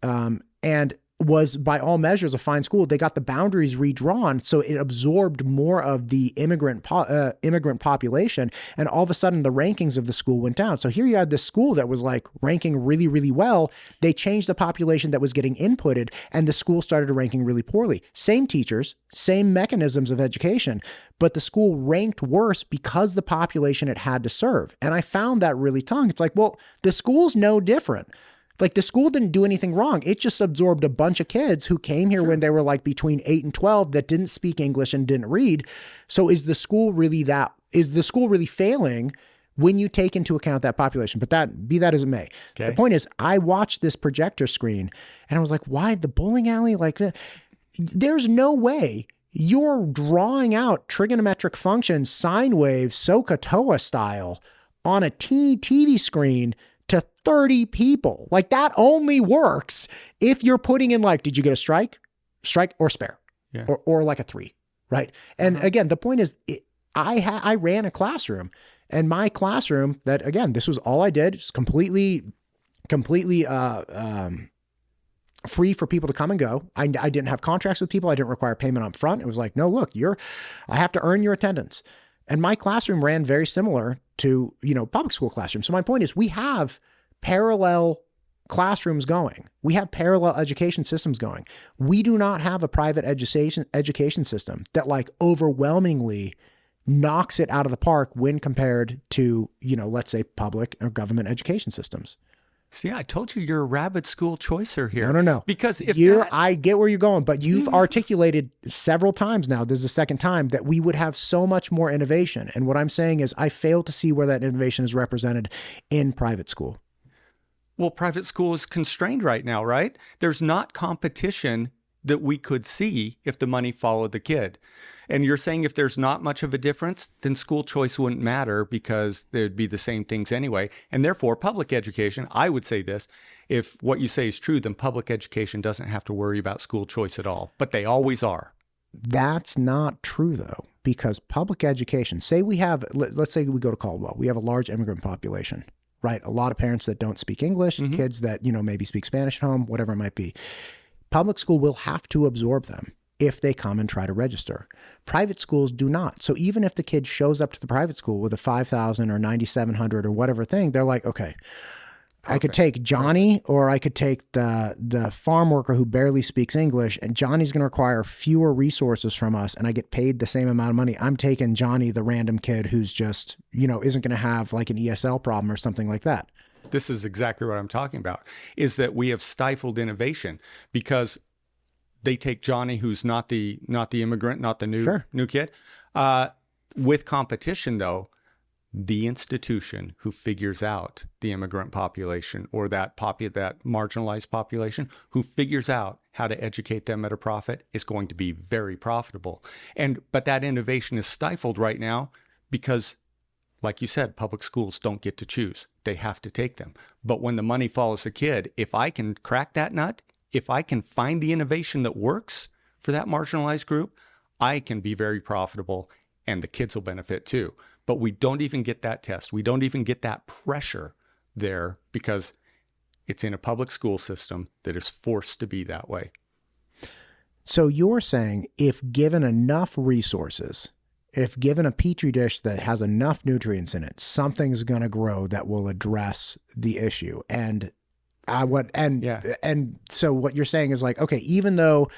and was by all measures a fine school. They got the boundaries redrawn, so it absorbed more of the immigrant population, and all of a sudden the rankings of the school went down. So here you had this school that was like ranking really, really well. They changed the population that was getting inputted, and the school started ranking really poorly. Same teachers, same mechanisms of education, but the school ranked worse because the population it had to serve. And I found that really telling. It's like, well, the school's no different. Like the school didn't do anything wrong. It just absorbed a bunch of kids who came here when they were like between 8 and 12 that didn't speak English and didn't read. So is the school really failing when you take into account that population? But that as it may. Okay. The point is, I watched this projector screen and I was like, why the bowling alley? Like, there's no way you're drawing out trigonometric functions, sine waves, SOHCAHTOA style on a teeny TV screen to 30 people. Like that only works if you're putting in like, did you get a strike or spare, or like a 3, right? And again, the point is, I ran a classroom, and my classroom that, again, this was all I did, just completely free for people to come and go. I didn't have contracts with people. I didn't require payment up front. It was like, no, look, I have to earn your attendance. And my classroom ran very similar to, public school classrooms. So my point is, we have parallel classrooms going. We have parallel education systems going. We do not have a private education system that like overwhelmingly knocks it out of the park when compared to, let's say public or government education systems. See, I told you you're a rabbit school choicer here. No. Because I get where you're going, but you've articulated several times now, this is the second time, that we would have so much more innovation. And what I'm saying is I fail to see where that innovation is represented in private school. Well, private school is constrained right now, right? There's not competition that we could see if the money followed the kid. And you're saying if there's not much of a difference, then school choice wouldn't matter because there'd be the same things anyway. And therefore, public education, I would say this, if what you say is true, then public education doesn't have to worry about school choice at all. But they always are. That's not true, though, because public education, let's say we go to Caldwell, we have a large immigrant population, right? A lot of parents that don't speak English, kids that, maybe speak Spanish at home, whatever it might be. Public school will have to absorb them if they come and try to register. Private schools do not. So even if the kid shows up to the private school with a 5,000 or 9,700 or whatever thing, they're like, okay, I could take Johnny or I could take the farm worker who barely speaks English, and Johnny's going to require fewer resources from us and I get paid the same amount of money. I'm taking Johnny, the random kid who's just, isn't going to have like an ESL problem or something like that. This is exactly what I'm talking about, is that we have stifled innovation because they take Johnny, who's not the immigrant, not the new kid. With competition, though, the institution who figures out the immigrant population or that marginalized population, who figures out how to educate them at a profit, is going to be very profitable. But that innovation is stifled right now because, like you said, public schools don't get to choose. They have to take them. But when the money follows a kid, if I can crack that nut, if I can find the innovation that works for that marginalized group, I can be very profitable and the kids will benefit too. But we don't even get that test. We don't even get that pressure there because it's in a public school system that is forced to be that way. So you're saying if given enough resources, if given a petri dish that has enough nutrients in it, something's going to grow that will address the issue. And so what you're saying is like, okay, even though,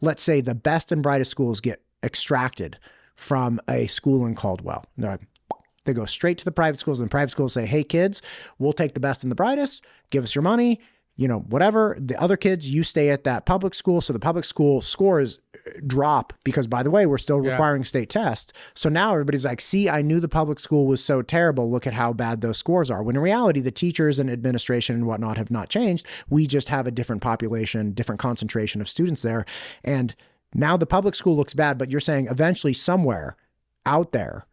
let's say, the best and brightest schools get extracted from a school in Caldwell, they go straight to the private schools, and the private schools say, hey kids, we'll take the best and the brightest, give us your money, whatever. The other kids, you stay at that public school. So the public school scores drop because, by the way, we're still requiring state tests. So now everybody's like, see, I knew the public school was so terrible. Look at how bad those scores are. When in reality, the teachers and administration and whatnot have not changed. We just have a different population, different concentration of students there. And now the public school looks bad, but you're saying eventually somewhere out there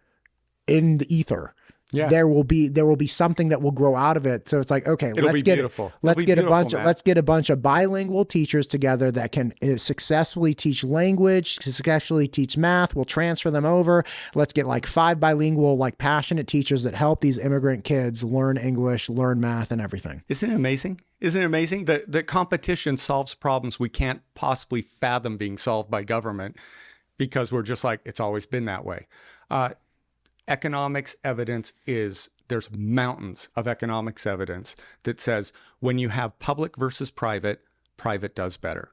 in the ether, there will be something that will grow out of it. So it's like, okay, let's get a bunch of bilingual teachers together that can successfully teach language, successfully teach math. We'll transfer them over. Let's get like 5 bilingual, like passionate teachers that help these immigrant kids learn English, learn math, and everything. Isn't it amazing? Isn't it amazing that competition solves problems we can't possibly fathom being solved by government because we're just like, it's always been that way. Economics evidence there's mountains of economics evidence that says when you have public versus private, private does better.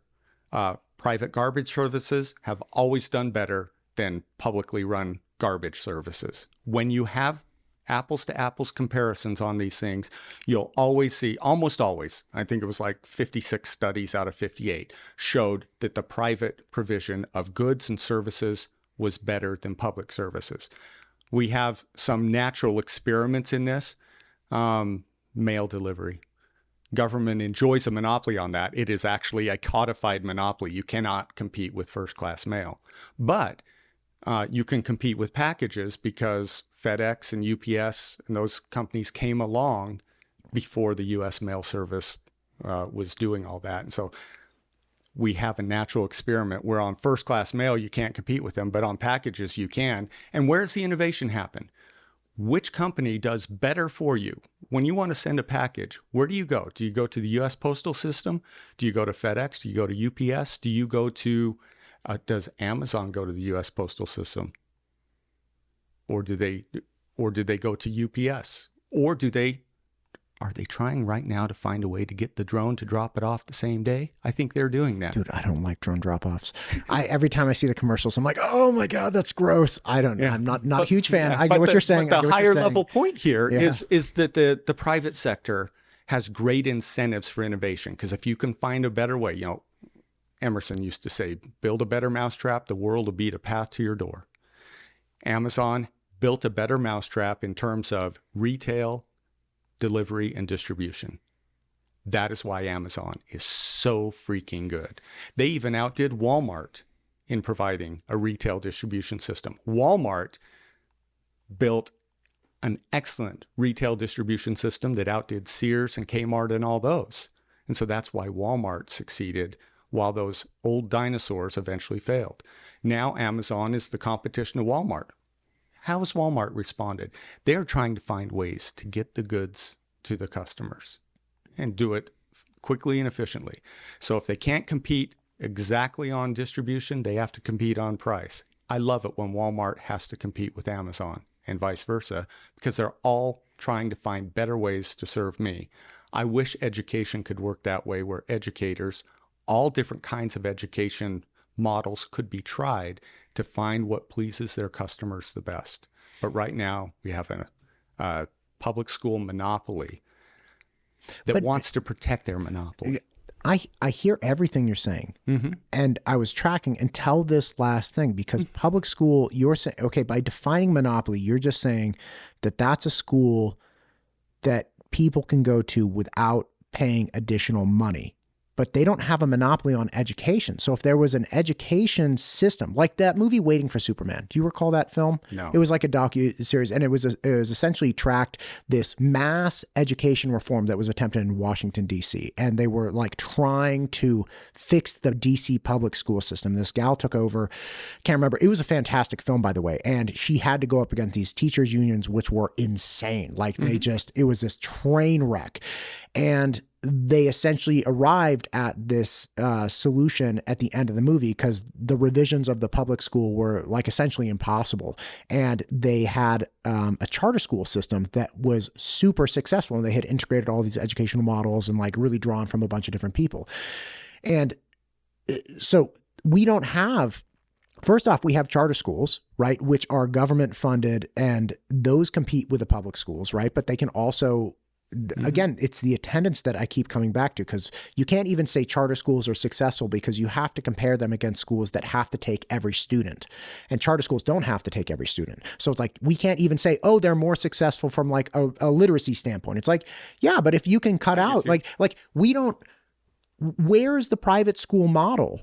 Private garbage services have always done better than publicly run garbage services. When you have apples to apples comparisons on these things, you'll always see, almost always, I think it was like 56 studies out of 58, showed that the private provision of goods and services was better than public services. We have some natural experiments in this. Mail delivery. Government enjoys a monopoly on that. It is actually a codified monopoly. You cannot compete with first-class mail. But you can compete with packages because FedEx and UPS and those companies came along before the U.S. Mail Service was doing all that. And so we have a natural experiment where on first-class mail, you can't compete with them, but on packages, you can. And where's the innovation happen? Which company does better for you? When you want to send a package, where do you go? Do you go to the U.S. Postal System? Do you go to FedEx? Do you go to UPS? Do you go to, does Amazon go to the U.S. Postal System? Or do they go to UPS? Or are they trying right now to find a way to get the drone to drop it off the same day? I think they're doing that. Dude, I don't like drone drop-offs. Every time I see the commercials, I'm like, oh my God, that's gross. I'm not a huge fan. I get what you're saying. But the higher level point here is that the private sector has great incentives for innovation. Because if you can find a better way, Emerson used to say, build a better mousetrap, the world will beat a path to your door. Amazon built a better mousetrap in terms of retail, delivery, and distribution. That is why Amazon is so freaking good. They even outdid Walmart in providing a retail distribution system. Walmart built an excellent retail distribution system that outdid Sears and Kmart and all those. And so that's why Walmart succeeded while those old dinosaurs eventually failed. Now Amazon is the competition of Walmart. How has Walmart responded? They're trying to find ways to get the goods to the customers and do it quickly and efficiently. So if they can't compete exactly on distribution, they have to compete on price. I love it when Walmart has to compete with Amazon and vice versa, because they're all trying to find better ways to serve me. I wish education could work that way, where educators, all different kinds of education models could be tried to find what pleases their customers the best. But right now we have a public school monopoly that wants to protect their monopoly. I hear everything you're saying. Mm-hmm. And I was tracking until this last thing, because public school, you're saying, okay, by defining monopoly, you're just saying that that's a school that people can go to without paying additional money. But they don't have a monopoly on education. So if there was an education system, like that movie Waiting for Superman, do you recall that film? No. It was like a docu-series, and it was essentially tracked this mass education reform that was attempted in Washington, D.C. And they were like trying to fix the D.C. public school system. This gal took over, can't remember. It was a fantastic film, by the way. And she had to go up against these teachers' unions, which were insane. Like it was this train wreck. And they essentially arrived at this solution at the end of the movie, because the revisions of the public school were like essentially impossible. And they had a charter school system that was super successful, and they had integrated all these educational models and like really drawn from a bunch of different people. And so we don't have, first off, we have charter schools, right, which are government funded, and those compete with the public schools, right? But they can also, again, it's the attendance that I keep coming back to, because you can't even say charter schools are successful, because you have to compare them against schools that have to take every student, and charter schools don't have to take every student. So it's like, we can't even say, oh, they're more successful from like a literacy standpoint. It's like, yeah, but if you can cut out, like we don't, where's the private school model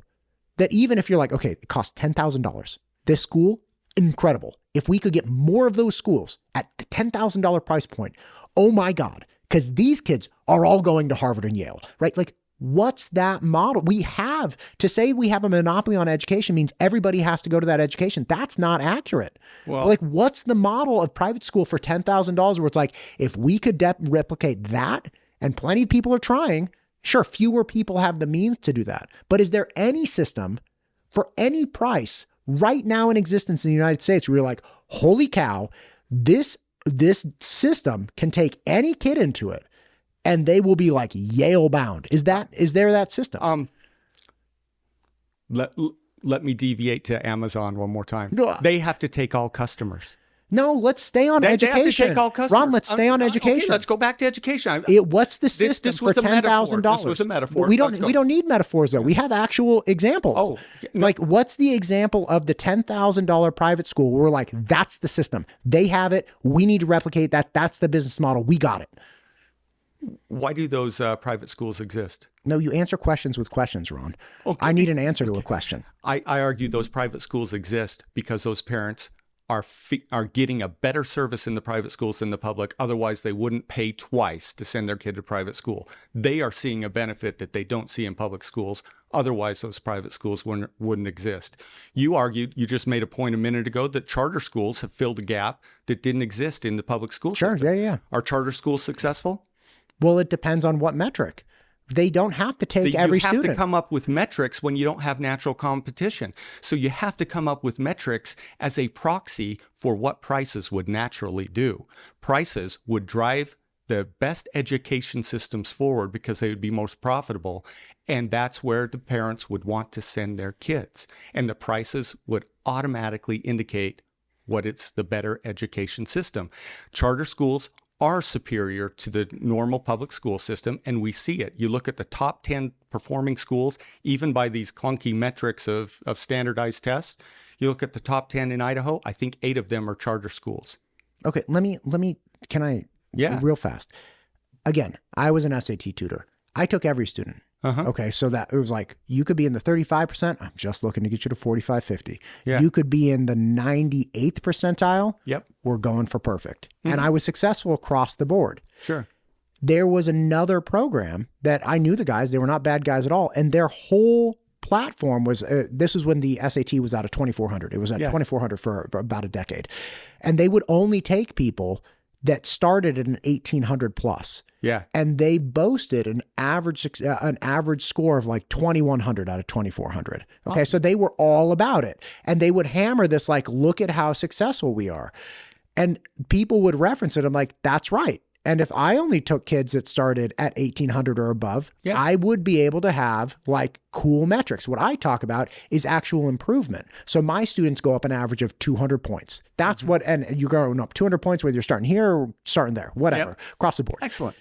that even if you're like, okay, it costs $10,000, this school, incredible. If we could get more of those schools at the $10,000 price point, oh my God, because these kids are all going to Harvard and Yale, right? Like, what's that model? We have to say we have a monopoly on education means everybody has to go to that education. That's not accurate. Well, like, what's the model of private school for $10,000 where it's like, if we could replicate that, and plenty of people are trying, sure, fewer people have the means to do that. But is there any system for any price right now in existence in the United States where you're like, holy cow, this system can take any kid into it and they will be like Yale bound? Is there that system? Let me deviate to Amazon one more time. They have to take all customers. No, let's stay on They have to education. take all customers. Ron, let's stay on education. Okay, let's go back to education. What's the system this for was a metaphor. $10,000? This was a metaphor. We don't need metaphors though. We have actual examples. Oh, no. Like what's the example of the $10,000 private school where we're like, that's the system. They have it. We need to replicate that. That's the business model. We got it. Why do those private schools exist? No, you answer questions with questions, Ron. Okay. I need an answer to a question. I argue those private schools exist because those parents are getting a better service in the private schools than the public. Otherwise, they wouldn't pay twice to send their kid to private school. They are seeing a benefit that they don't see in public schools. Otherwise, those private schools wouldn't exist. You just made a point a minute ago that charter schools have filled a gap that didn't exist in the public school system. Sure, yeah. Are charter schools successful? Well, it depends on what metric. They don't have to take every student. You have to come up with metrics when you don't have natural competition. So you have to come up with metrics as a proxy for what prices would naturally do. Prices would drive the best education systems forward because they would be most profitable. And that's where the parents would want to send their kids. And the prices would automatically indicate what it's the better education system. Charter schools are superior to the normal public school system, and we see it. You look at the top 10 performing schools, even by these clunky metrics of standardized tests. You look at the top 10 in Idaho, I think 8 of them are charter schools. Okay, can I, real fast. Again, I was an SAT tutor. I took every student. Okay, so that it was like, you could be in the 35%. I'm just looking to get you to 45, 50. Yeah. You could be in the 98th percentile. Yep. We're going for perfect. And I was successful across the board. Sure. There was another program that I knew the guys, they were not bad guys at all. And their whole platform was, this was when the SAT was out of 2,400. It was at 2,400 for about a decade. And they would only take people that started at an 1,800 plus. Yeah. And they boasted an average score of like 2,100 out of 2,400. Okay. So they were all about it. And they would hammer this, like, look at how successful we are. And people would reference it. I'm like, that's right. And if I only took kids that started at 1,800 or above, I would be able to have like cool metrics. What I talk about is actual improvement. So my students go up an average of 200 points. That's what, and you're going up 200 points, whether you're starting here or starting there, whatever, across the board. Excellent.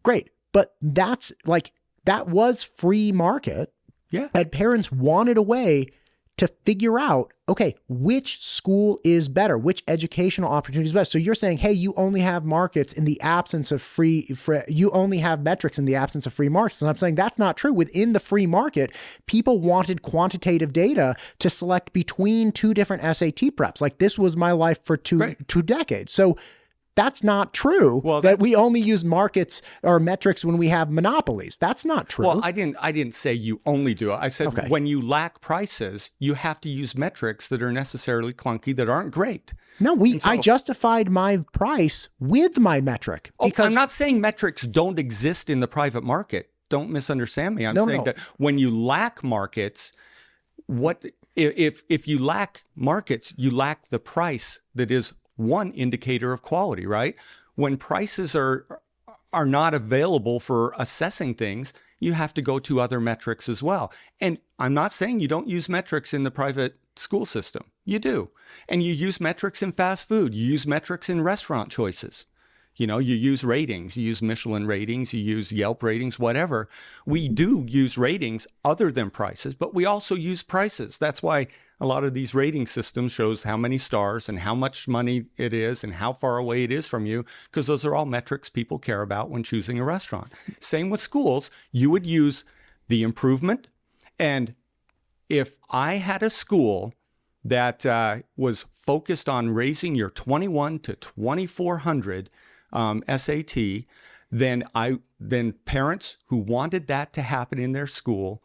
Great. But that's like, that was free market. Yeah. And parents wanted a way to figure out, okay, which school is better, which educational opportunity is best. So you're saying, hey, you only have markets in the absence of free, you only have metrics in the absence of free markets. And I'm saying that's not true. Within the free market, people wanted quantitative data to select between two different SAT preps. Like this was my life for two decades. So that's not true. Well, that we only use markets or metrics when we have monopolies. That's not true. Well, I didn't say you only do it. I said when you lack prices, you have to use metrics that are necessarily clunky, that aren't great. No, I justified my price with my metric. Because I'm not saying metrics don't exist in the private market. Don't misunderstand me. I'm saying that when you lack markets, if you lack markets, you lack the price that is one indicator of quality, right? When prices are not available for assessing things, you have to go to other metrics as well. And I'm not saying you don't use metrics in the private school system. You do. And you use metrics in fast food. You use metrics in restaurant choices. You know, you use ratings, you use Michelin ratings, you use Yelp ratings, whatever. We do use ratings other than prices, but we also use prices. That's why a lot of these rating systems shows how many stars and how much money it is and how far away it is from you, because those are all metrics people care about when choosing a restaurant. Same with schools. You would use the improvement. And if I had a school that was focused on raising your 21 to 2,400 SAT, then parents who wanted that to happen in their school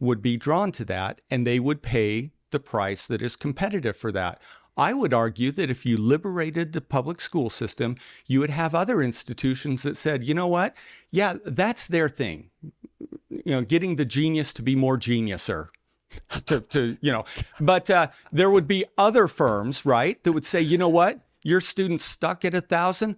would be drawn to that, and they would pay the price that is competitive for that. I would argue that if you liberated the public school system, you would have other institutions that said, you know what? Yeah, that's their thing. You know, getting the genius to be more geniuser. But there would be other firms, right, that would say, you know what? Your student's stuck at 1,000.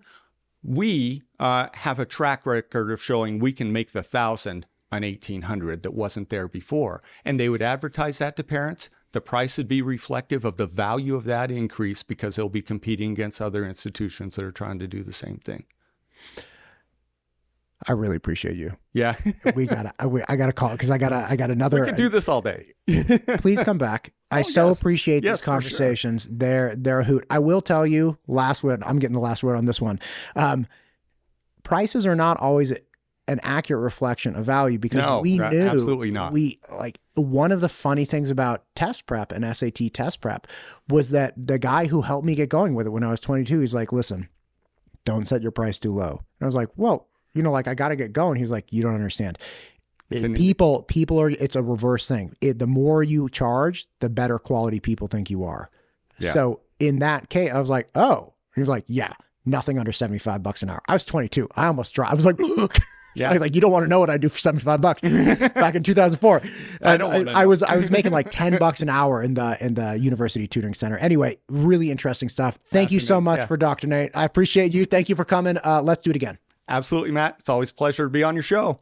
We have a track record of showing we can make the 1,000 an 1,800 that wasn't there before. And they would advertise that to parents. the price would be reflective of the value of that increase because they'll be competing against other institutions that are trying to do the same thing. I really appreciate you. Yeah. I gotta call because I got another. We could do this all day. Please come back. I appreciate these conversations. Sure. They're a hoot. I will tell you, last word. I'm getting the last word on this one. Prices are not always an accurate reflection of value because we knew absolutely not. One of the funny things about test prep and SAT test prep was that the guy who helped me get going with it when I was 22, he's like, listen, don't set your price too low. And I was like, well, I got to get going. He's like, you don't understand. People are, it's a reverse thing. The more you charge, the better quality people think you are. Yeah. So in that case, I was like, oh, he was like, yeah, nothing under $75 an hour. I was 22. I almost dropped. I was like, look. Yeah. So like, you don't want to know what I do for $75 back in 2004. And I was making like $10 an hour in the university tutoring center. Anyway, really interesting stuff. Thank you so much for Dr. Nate. I appreciate you. Thank you for coming. Let's do it again. Absolutely, Matt. It's always a pleasure to be on your show.